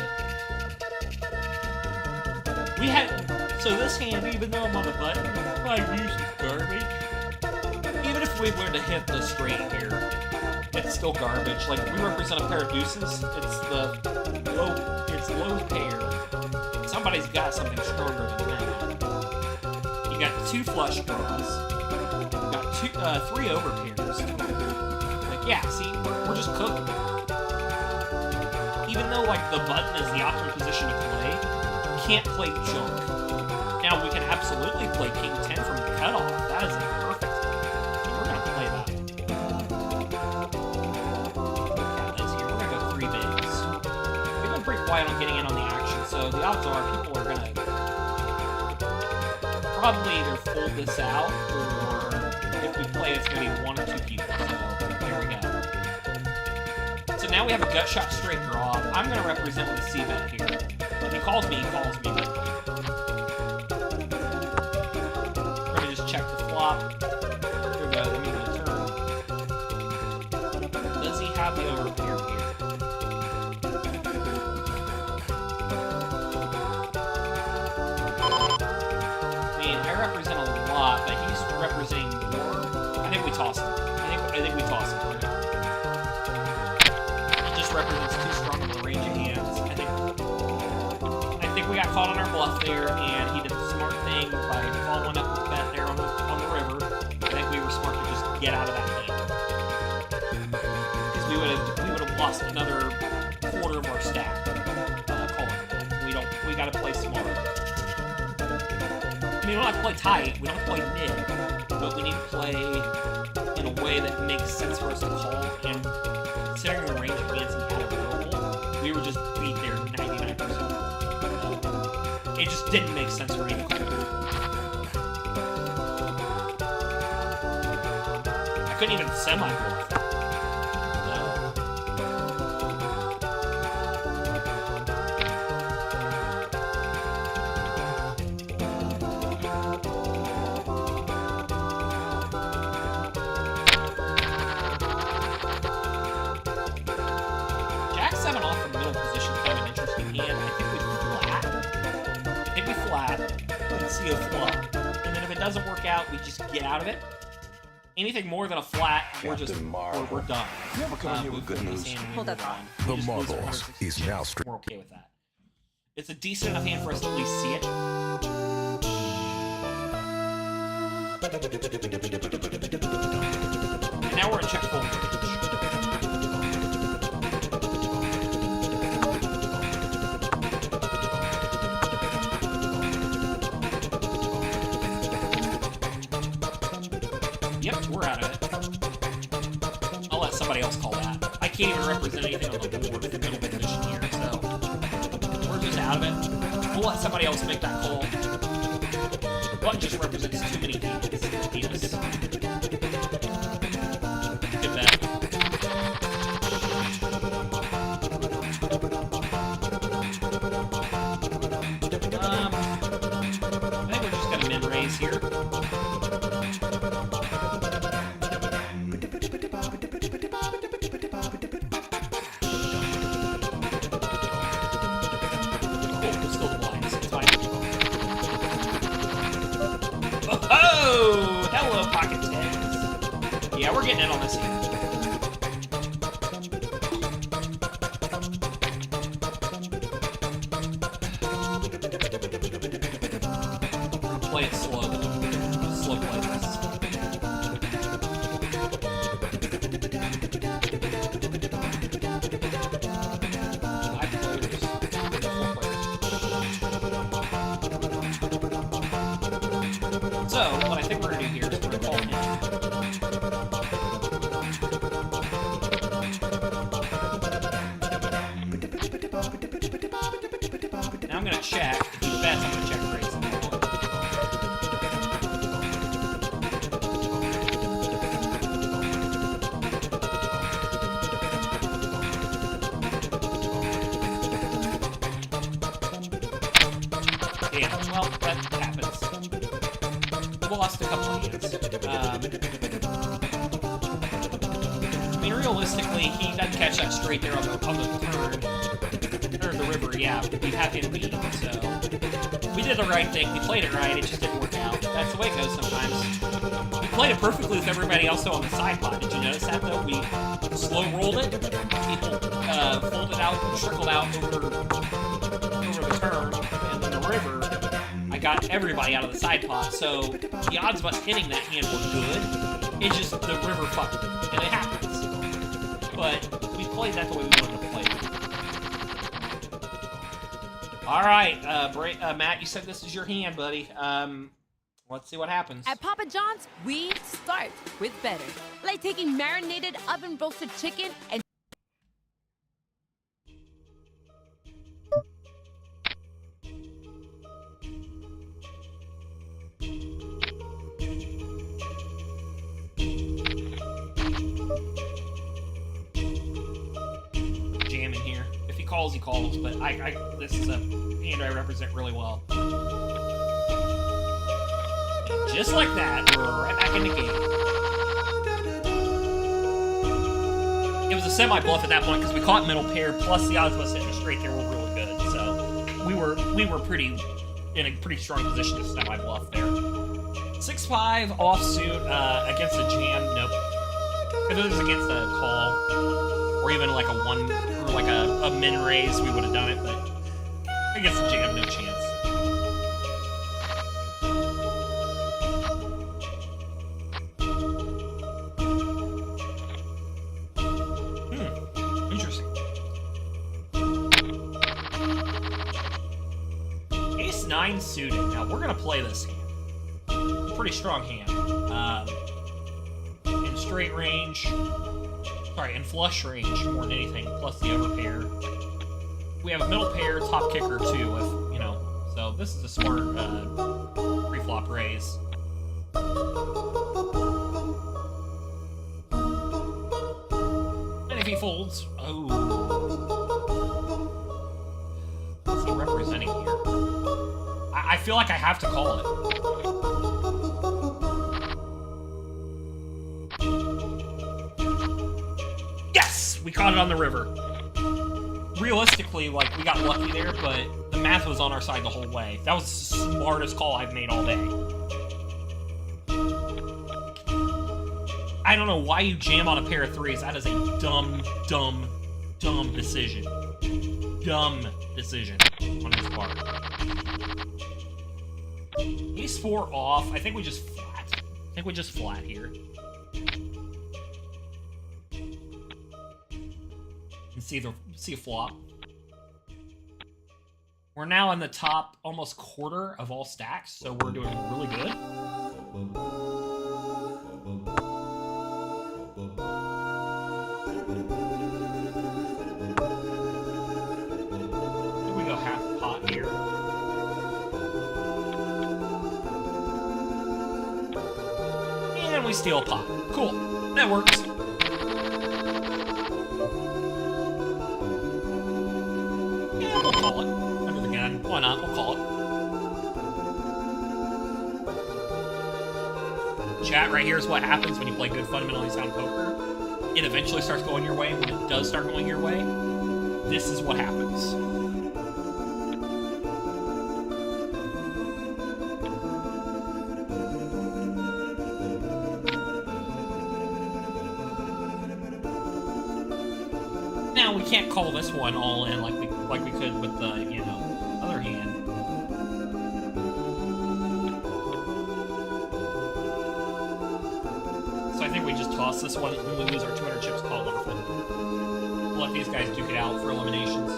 but we had, so this hand, even though I'm on the button, I use garbage. Even if we were to hit the straight here, it's still garbage. Like, we represent a pair of deuces. It's the low pair. Somebody's got something stronger than that. You got 2 flush draws. You got 3 over pairs. Like, yeah, see, we're just cooking. Even though, like, the button is the optimal position to play, you can't play junk. Now, we can absolutely play king 10 from the cutoff. That is perfect. So we're gonna play that. We're gonna go 3 bigs. We've been pretty quiet on getting in on the action, so the odds are people are gonna probably either fold this out, or if we play, it's gonna be 1 or 2 people. So there we go. So now we have a gut shot straight draw. I'm gonna represent with a C-bet here. If he calls me, he calls me. But we're gonna just check the flop. Here we go. Let me get a turn. Does he have the over pair here? I mean, I represent a lot, but he's representing more. I think we toss him. I think we toss him. He just represents too strong of a range of hands. I think we got caught on our bluff there, and he did the smart thing by following up with bet there on the river. I think we were smart to just get out of that hand. Because we would have lost another quarter of our stack. We gotta play smart. I mean, we don't have to play tight, we don't have to play mid, but we need to play in a way that makes sense for us to call, and considering the range of hands he had available, we were just beat there 99%. It just didn't make sense for me to call. I couldn't even semi-bluff. Doesn't work out, we just get out of it. Anything more than a flat, we're done. You ever come in here with good news? Hold that thought. The Marbles is now We're okay with that. It's a decent enough hand for us to at least see it. And now we're in check fold. Yep, we're out of it. I'll let somebody else call that. I can't even represent anything on the board in the middle position here, so we're just out of it. We'll let somebody else make that call. Button just represents too many hands. Good bet. I think we're just gonna min-raise here. Oh, hello, pocket tens. Yeah, we're getting in on this here. Play it slow. Slow play this. So, what I think we're going to do here is we're going to call him. Now I'm going to check. If he bets, I'm going to check raise. happens. We lost a couple of hands. I mean, realistically, he doesn't catch that straight there on the turn. Or the river, yeah, we'd be happy to beat, so... We did the right thing, we played it right, it just didn't work out. That's the way it goes sometimes. We played it perfectly with everybody else on the side pod. Did you notice that, though? We slow-rolled it, people folded out and trickled out over the turn, and in the river, I got everybody out of the side pod, so the odds of us hitting that hand were good. It's just the river fucked it, and it happens. But we played that the way we wanted to play it. Alright, Matt, you said this is your hand, buddy. Let's see what happens. At Papa John's, we start with better. Like taking marinated oven-roasted chicken and jamming here. If he calls, he calls, but this is a hand I represent really well. Just like that, we're right back in the game. It was a semi-bluff at that point because we caught middle pair, plus the odds of us hitting a straight there were really good, so we were in a pretty strong position to semi-bluff there. 6-5 offsuit against a jam, nope. If it was against a call, or even like a one, or like a min raise, we would have done it, but against a jam, no chance. Interesting. Ace-9 suited. Now, we're gonna play this hand. Pretty strong hand. In straight range, sorry, in flush range more than anything, plus the overpair. We have a middle pair, top kicker too, if, you know, so this is a smart pre-flop raise. And if he folds, oh. What's he representing here? I feel like I have to call it. We caught it on the river. Realistically, like, we got lucky there, but the math was on our side the whole way. That was the smartest call I've made all day. I don't know why you jam on a pair of threes. That is a dumb decision. Dumb decision on his part. Ace-4 off. I think we just flat here. See a flop. We're now in the top almost quarter of all stacks, so we're doing really good. Here we go, half pot here. And we steal a pot. Cool. That works. We'll call it. Under the gun. Why not? We'll call it. Chat, right here is what happens when you play good fundamentally sound poker. It eventually starts going your way, and when it does start going your way, this is what happens. Now, we can't call this one all in like we could with the, you know, other hand. So I think we just toss this one when we lose our 200 chips called off it. We'll let these guys duke it out for eliminations.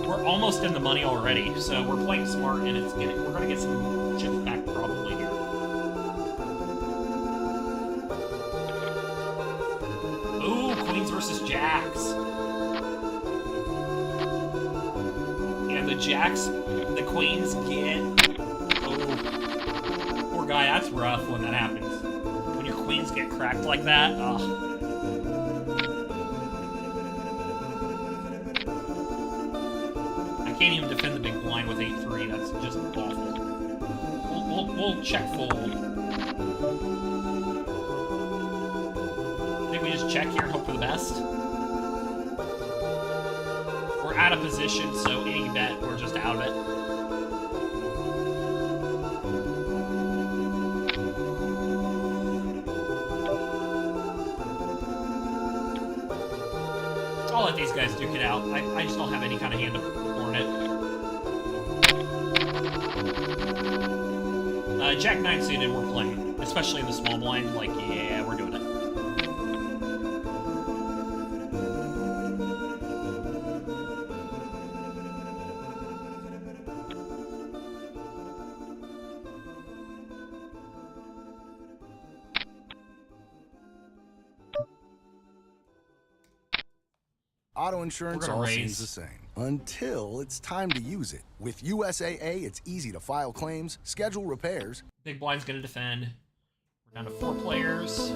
We're almost in the money already, so we're playing smart, and we're gonna get some chips back probably here. Ooh, queens versus jacks. The jacks, the queens get... Oh. Poor guy, that's rough when that happens. When your queens get cracked like that, ugh. I can't even defend the big blind with 8-3, that's just awful. we'll check fold. I think we just check here and hope for the best. We're out of position, so any bet, we're just out of it. I'll let these guys duke it out. I just don't have any kind of hand to warn it. Jack 9 suited, we're playing. Especially in the small blind, like, yeah, we're doing it. Auto insurance all seems the same. Until it's time to use it. With USAA, it's easy to file claims, schedule repairs. Big blind's gonna defend. We're down to 4 players.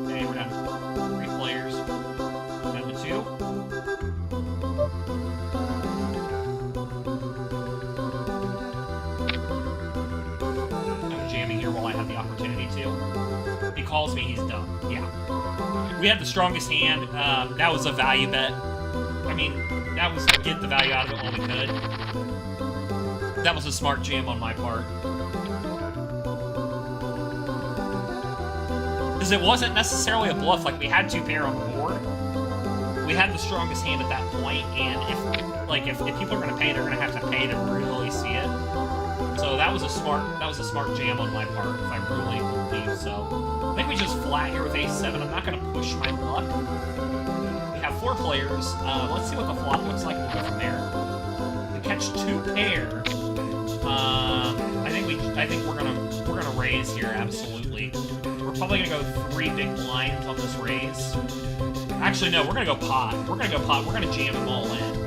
Okay, we're down to 3 players. Down to 2. I'm jamming here while I have the opportunity to. If he calls me, he's done. Yeah. We had the strongest hand. That was a value bet. I mean, that was to get the value out of it while we could. That was a smart jam on my part. Because it wasn't necessarily a bluff, like we had 2 pair on the board. We had the strongest hand at that point, and if people are gonna pay, they're gonna have to pay to really see it. So that was a smart jam on my part, if I really believe so. I think we just flat here with ace-7. I'm not gonna push my luck. We have 4 players. Let's see what the flop looks like. We'll go from there. We catch 2 pairs. I think we're gonna raise here, absolutely. We're probably gonna go 3 big blinds on this raise. Actually, no, we're gonna go pot. We're gonna jam them all in.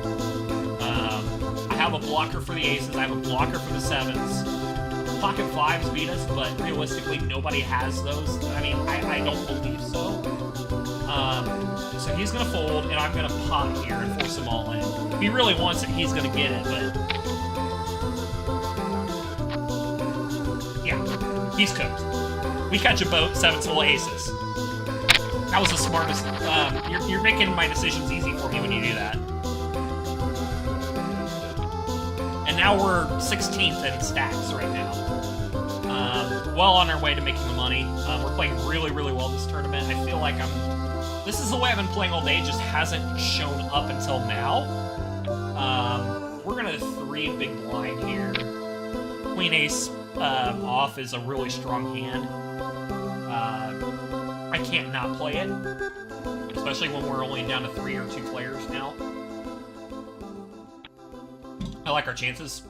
I have a blocker for the aces. I have a blocker for the 7s. Pocket 5s beat us, but realistically, nobody has those. I mean, I don't believe so. So he's gonna fold, and I'm gonna pot here and force them all in. If he really wants it, he's gonna get it, but yeah, he's cooked. We catch a boat, 7s full of aces. That was the smartest. You're making my decisions easy for me when you do that. And now we're 16th in stacks right now. Well on our way to making the money. We're playing really, really well this tournament. I feel like this is the way I've been playing all day, just hasn't shown up until now. We're gonna 3 big blind here. Queen ace off is a really strong hand. I can't not play it, especially when we're only down to 3 or 2 players now. I like our chances.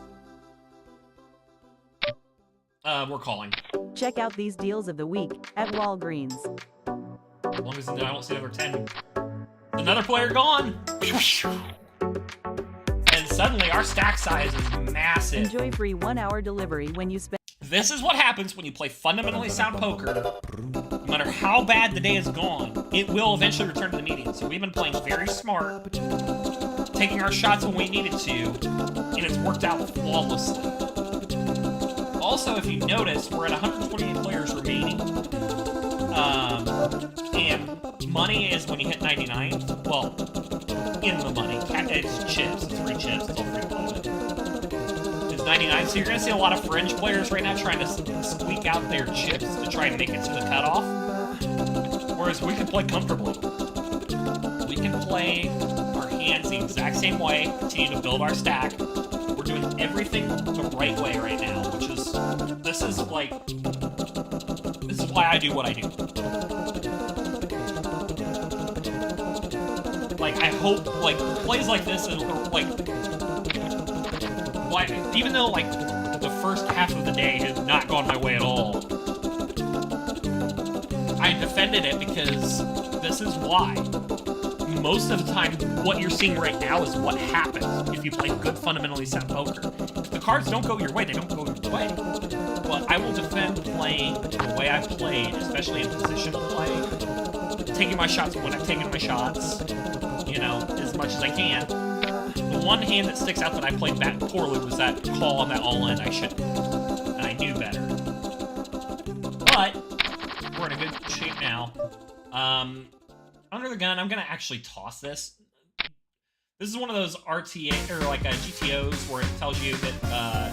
We're calling. Check out these deals of the week at Walgreens. As long as I don't see over 10. Another player gone! And suddenly our stack size is massive. Enjoy free 1-hour delivery when you spend. This is what happens when you play fundamentally sound poker. No matter how bad the day is gone, it will eventually return to the median. So we've been playing very smart, taking our shots when we needed to, and it's worked out flawlessly. Also, if you notice, we're at 128 players remaining. And money is when you hit 99. Well, in the money. It's chips. It's free chips. It's all free play. It's 99, so you're going to see a lot of fringe players right now trying to squeak out their chips to try and make it to the cutoff. Whereas we can play comfortably. We can play our hands the exact same way, continue to build our stack. We're doing everything the right way right now, which is, this is why I do what I do. Like, I hope, like, plays like this, and, like, even though, like, the first half of the day has not gone my way at all, I defended it because this is why. most of the time, what you're seeing right now is what happens if you play good fundamentally sound poker. If the cards don't go your way, they don't go your way. But I will defend playing the way I've played, especially in positional play, taking my shots when I've taken my shots, you know, as much as I can. The one hand that sticks out that I played back poorly was that call on that all-in. I shouldn't, and I knew better. But we're in a good shape now. Under the gun, I'm gonna actually toss this. This is one of those RTA or like GTOs where it tells you that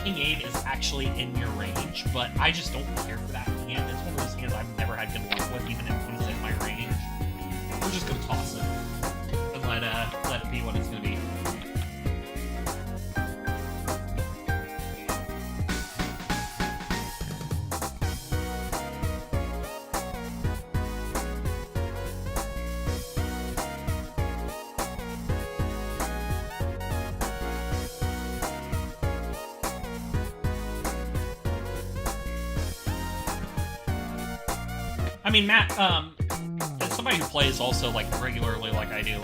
King 8 is actually in your range, but I just don't care for that hand. It's one of those hands I've never had good luck with, even if it's in my range. We're just gonna toss it and let it be what it's gonna be. I mean, Matt, as somebody who plays also, like, regularly like I do,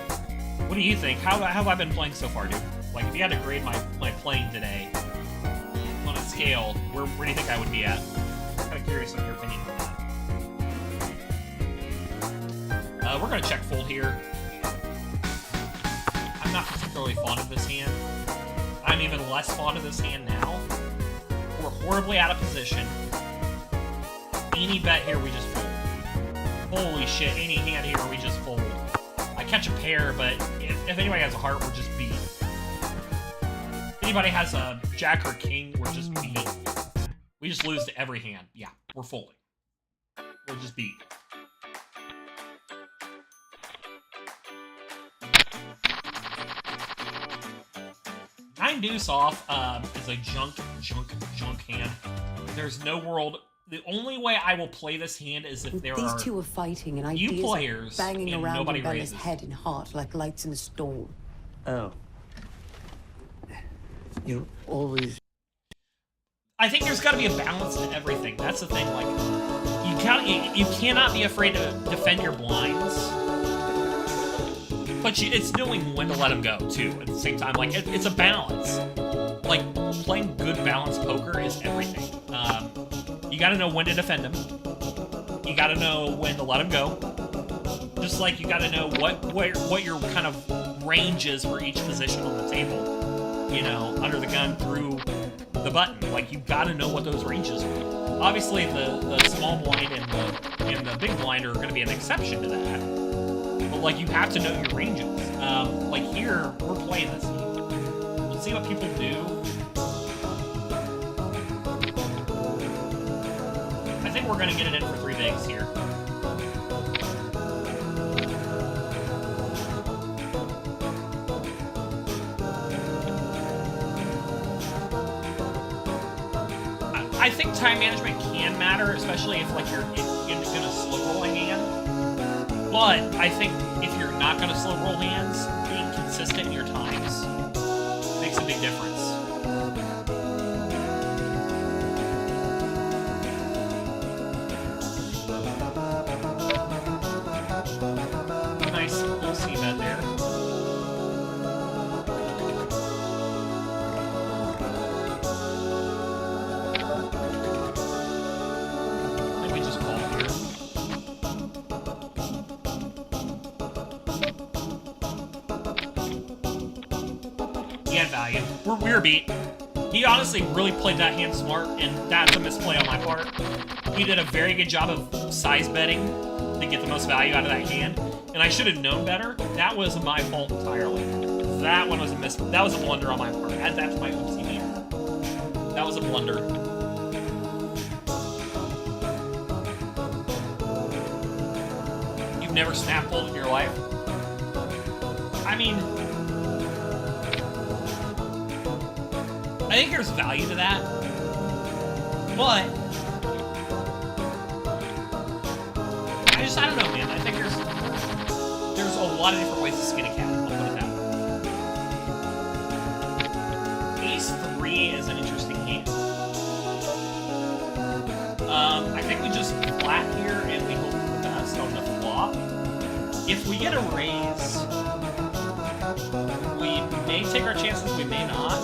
what do you think? How have I been playing so far, dude? Like, if you had to grade my playing today on a scale, where do you think I would be at? I'm kind of curious on your opinion on that. We're going to check fold here. I'm not particularly fond of this hand. I'm even less fond of this hand now. We're horribly out of position. Any bet here, we just fold. Holy shit, any hand here, we just fold. I catch a pair, but if anybody has a heart, we're just beat. If anybody has a jack or king, we're just beat. We just lose to every hand. Yeah, we're folding. We're just beat. Nine deuce off is a junk hand. There's no world. The only way I will play this hand is if there These are two are fighting and few ideas players are banging and around nobody in Bella's raises. head and heart like lights in a storm. Oh. You always... I think there's got to be a balance to everything. That's the thing. Like, you cannot be afraid to defend your blinds, but it's knowing when to let them go too. At the same time, like it's a balance. Like playing good balanced poker is everything. You got to know when to defend them. You got to know when to let them go. Just like you got to know what your kind of range is for each position on the table. You know, under the gun through the button. Like, you gotta know what those ranges are. Obviously, the small blind and the big blind are gonna be an exception to that. But, like, you have to know your ranges. Like, here, we're playing this. Let's see what people do. I think we're gonna get it in for 3 bigs here. I think time management can matter, especially if like you're gonna slow roll a hand. But I think if you're not gonna slow roll hands, being consistent in your times makes a big difference. Nice little C-bet there. He had value. We were beat. He honestly really played that hand smart, and that's a misplay on my part. He did a very good job of size betting to get the most value out of that hand, and I should have known better. That was my fault entirely. That one was that was a blunder on my part. That's my oopsie man. That was a blunder. You've never snap pulled in your life? I mean, I think there's value to that, but I don't know, man. I think there's a lot of different ways to skin a cat. I'll put it that way. Ace 3 is an interesting game. I think we just flat here and we hope for the best on the flop. If we get a raise, we may take our chances, we may not.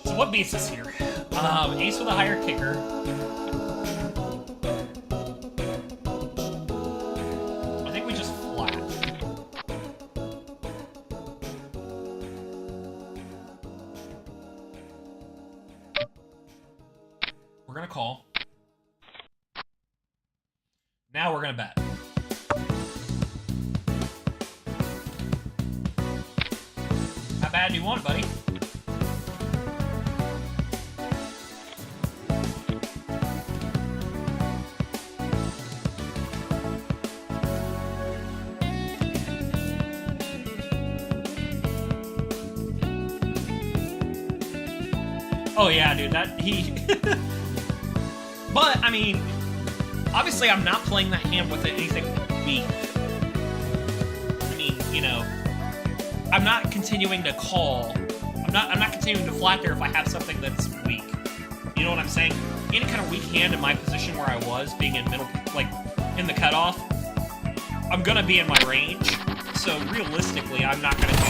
So what beats us here? Ace with a higher kicker. I think we just flat. We're gonna call. Now we're gonna bet. How bad do you want it, buddy? Oh yeah, dude, that he... But, I mean, obviously I'm not playing that hand with anything weak. I mean, you know, I'm not continuing to call. I'm not continuing to flat there if I have something that's weak. You know what I'm saying? Any kind of weak hand in my position where I was, being in middle, like, in the cutoff, I'm gonna be in my range. So realistically, I'm not gonna do that.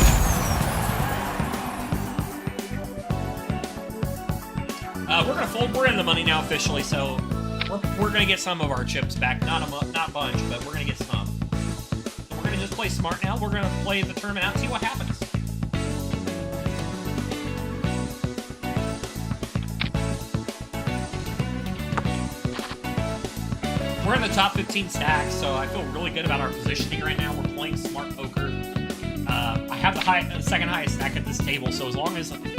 We're gonna fold. We're in the money now officially, so we're gonna get some of our chips back. Not a bunch, but we're gonna get some. So we're gonna just play smart now. We're gonna play the tournament out and see what happens. We're in the top 15 stacks, so I feel really good about our positioning right now. We're playing smart poker. I have the second highest stack at this table, so as long as we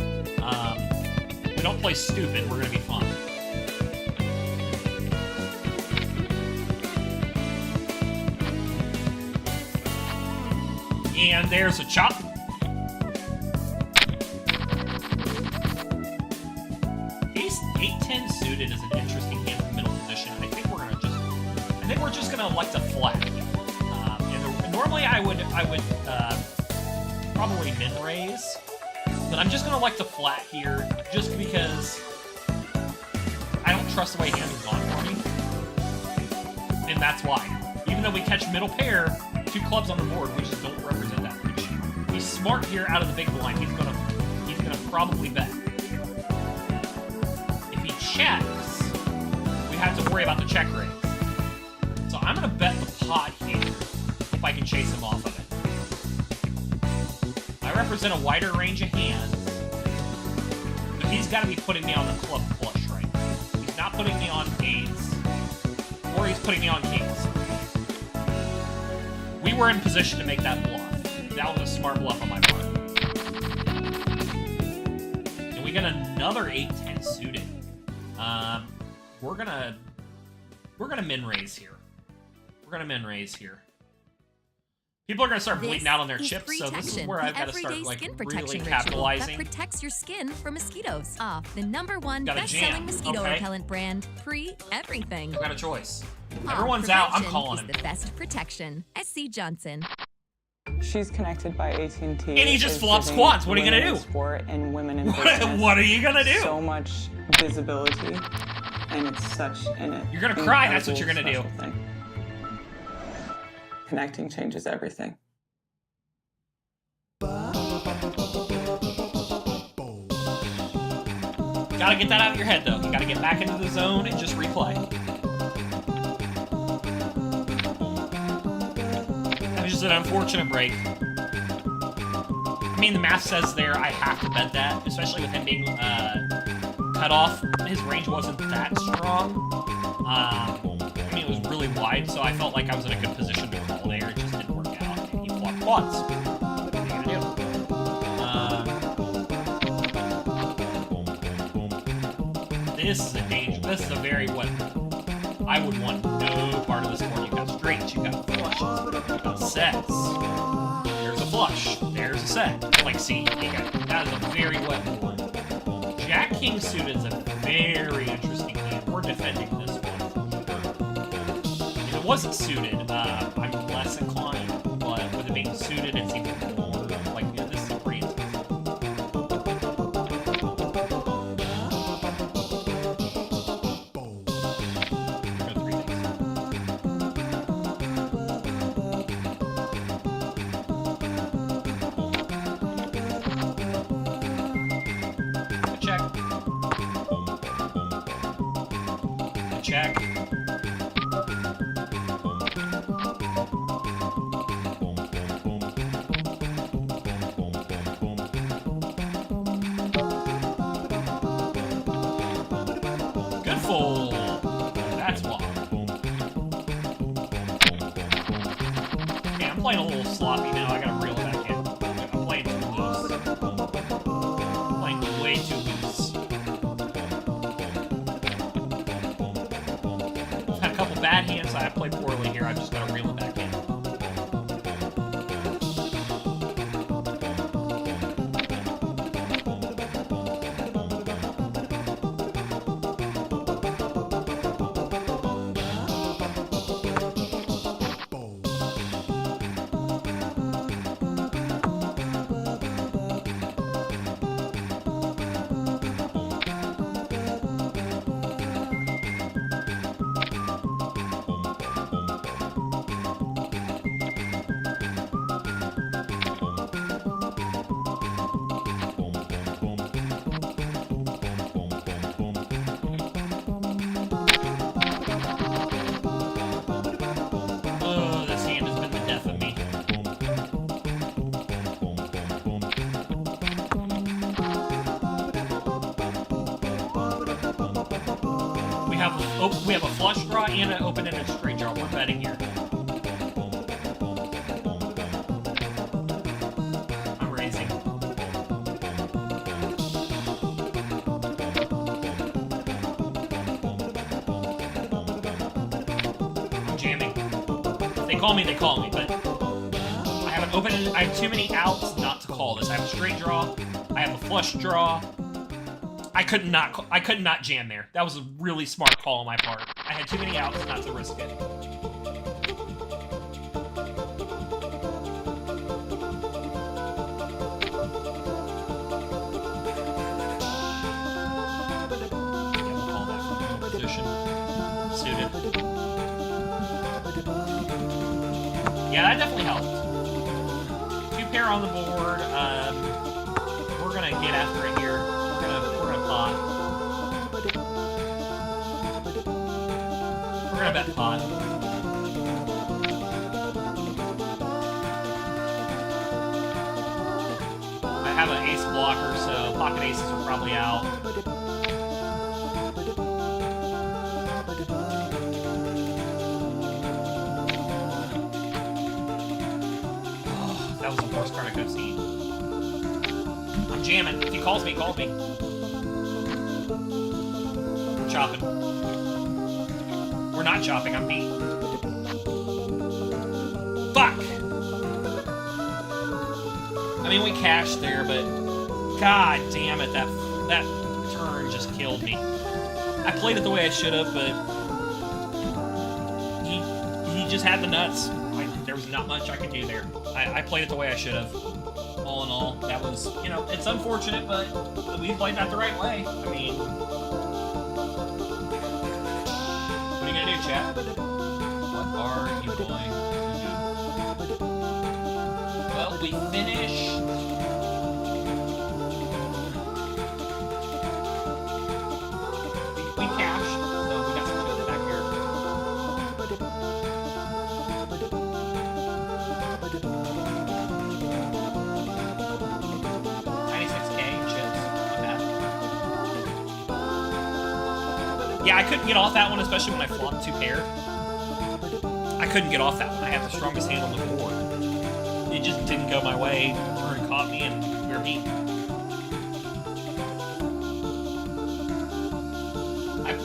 don't play stupid, we're gonna be fine. And there's a chop. Ace 8-10 suited is an interesting hand in the middle position. I think we're just gonna elect a flat. And normally I would probably min raise. But I'm just going to elect a flat here, just because I don't trust the way hands are gone for me. And that's why. Even though we catch middle pair, 2 clubs on the board, we just don't represent that much. He's smart here out of the big blind. He's gonna probably bet. If he checks, we have to worry about the check raise. So I'm going to bet the pot here, if I can chase him off of it. I represent a wider range of hands, but he's got to be putting me on the club flush right now. He's not putting me on eights, or he's putting me on kings. We were in position to make that bluff. That was a smart bluff on my part. And we got another 8-10 suited. We're gonna min raise here. We're gonna min raise here. People are going to start bleeding out on their chips, so this is where I've got to start, like, really capitalizing. That protects your skin from mosquitoes. The #1 best-selling mosquito repellent brand, Pre-Everything. I've got a choice. Everyone's out, I'm calling him. The best protection. SC Johnson. She's connected by AT&T. And he just flops quads. What are you going to do? Sport and women in business. What are you going to do? So much visibility, and it's such an You're going to cry, that's what you're going to do. Thing. Connecting changes everything. Gotta get that out of your head, though. You gotta get back into the zone and just replay. That was just an unfortunate break. I mean, the math says there I have to bet that, especially with him being cut off. His range wasn't that strong. I mean, it was really wide, so I felt like I was in a good position to call there. It just didn't work out. He flopped quads. What are you gonna do? This is a danger. This is a very what I would want no part of this board. You've got straights, you've got flushes, you've got sets. There's a flush. There's a set. Like, see, that is a very wet board. Jack King suited is a very interesting hand. We're defending this one. it wasn't suited, I'm less inclined, but with it being suited, it's even more, like, yeah, this is pretty intense. Check. Good fold. That's why. Okay, I'm playing a little sloppy now. I gotta reel it back in. I'm playing too loose. I'm playing way too loose. Bad hands, I played poorly here. I just gotta reel it back in. We have a flush draw and an open-ended straight draw. We're betting here. I'm raising. I'm jamming. They call me, but I have an open-ended. I have too many outs not to call this. I have a straight draw. I have a flush draw. I could not jam there. That was a really smart call on my part. I had too many outs not to risk it. Suited. Yeah, that definitely helped. 2 pair on the board. We're gonna get after it here. We're gonna pot. We're gonna bet pot. I have an ace blocker, so pocket aces are probably out. Oh, that was the worst card I could have seen. I'm jamming. If he calls me, call me. I'm chopping. We're not chopping, I'm beat. Fuck! I mean, we cashed there, but god damn it, that turn just killed me. I played it the way I should have, but he just had the nuts. There was not much I could do there. I played it the way I should have. All in all, that was, you know, it's unfortunate, but we played that the right way. I mean, what are you gonna do, chat? What are you going to do? Well, we finished. We cashed, so we got some chips back here. 96K chips, not bad. Yeah, I couldn't get off that one, especially when I flopped 2 pair. I couldn't get off that one. I had the strongest hand on the board. It just didn't go my way. Turn caught me, and we were beat.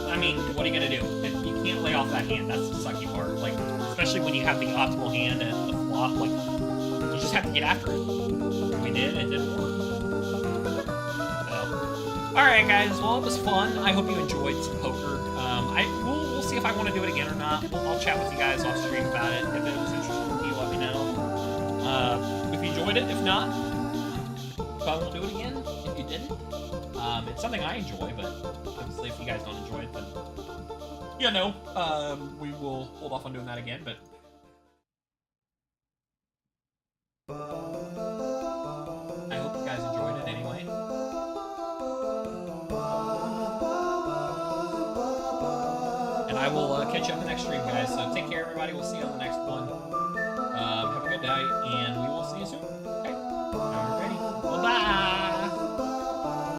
I mean, what are you gonna do? You can't lay off that hand. That's the sucky part. Like, especially when you have the optimal hand and the flop. Like, you just have to get after it. We did. It didn't work. So, all right, guys. Well, it was fun. I hope you enjoyed some poker. We'll see if I want to do it again or not. I'll chat with you guys off stream about it. If it was interesting to you, let me know. If you enjoyed it, if not, probably won't do it again. If you didn't, it's something I enjoy, but obviously if you guys don't enjoy it, then yeah, no, we will hold off on doing that again. But I hope you guys enjoyed it anyway. And I will catch you on the next stream, guys. So take care, everybody. We'll see you on the next one. Have a good night, and we will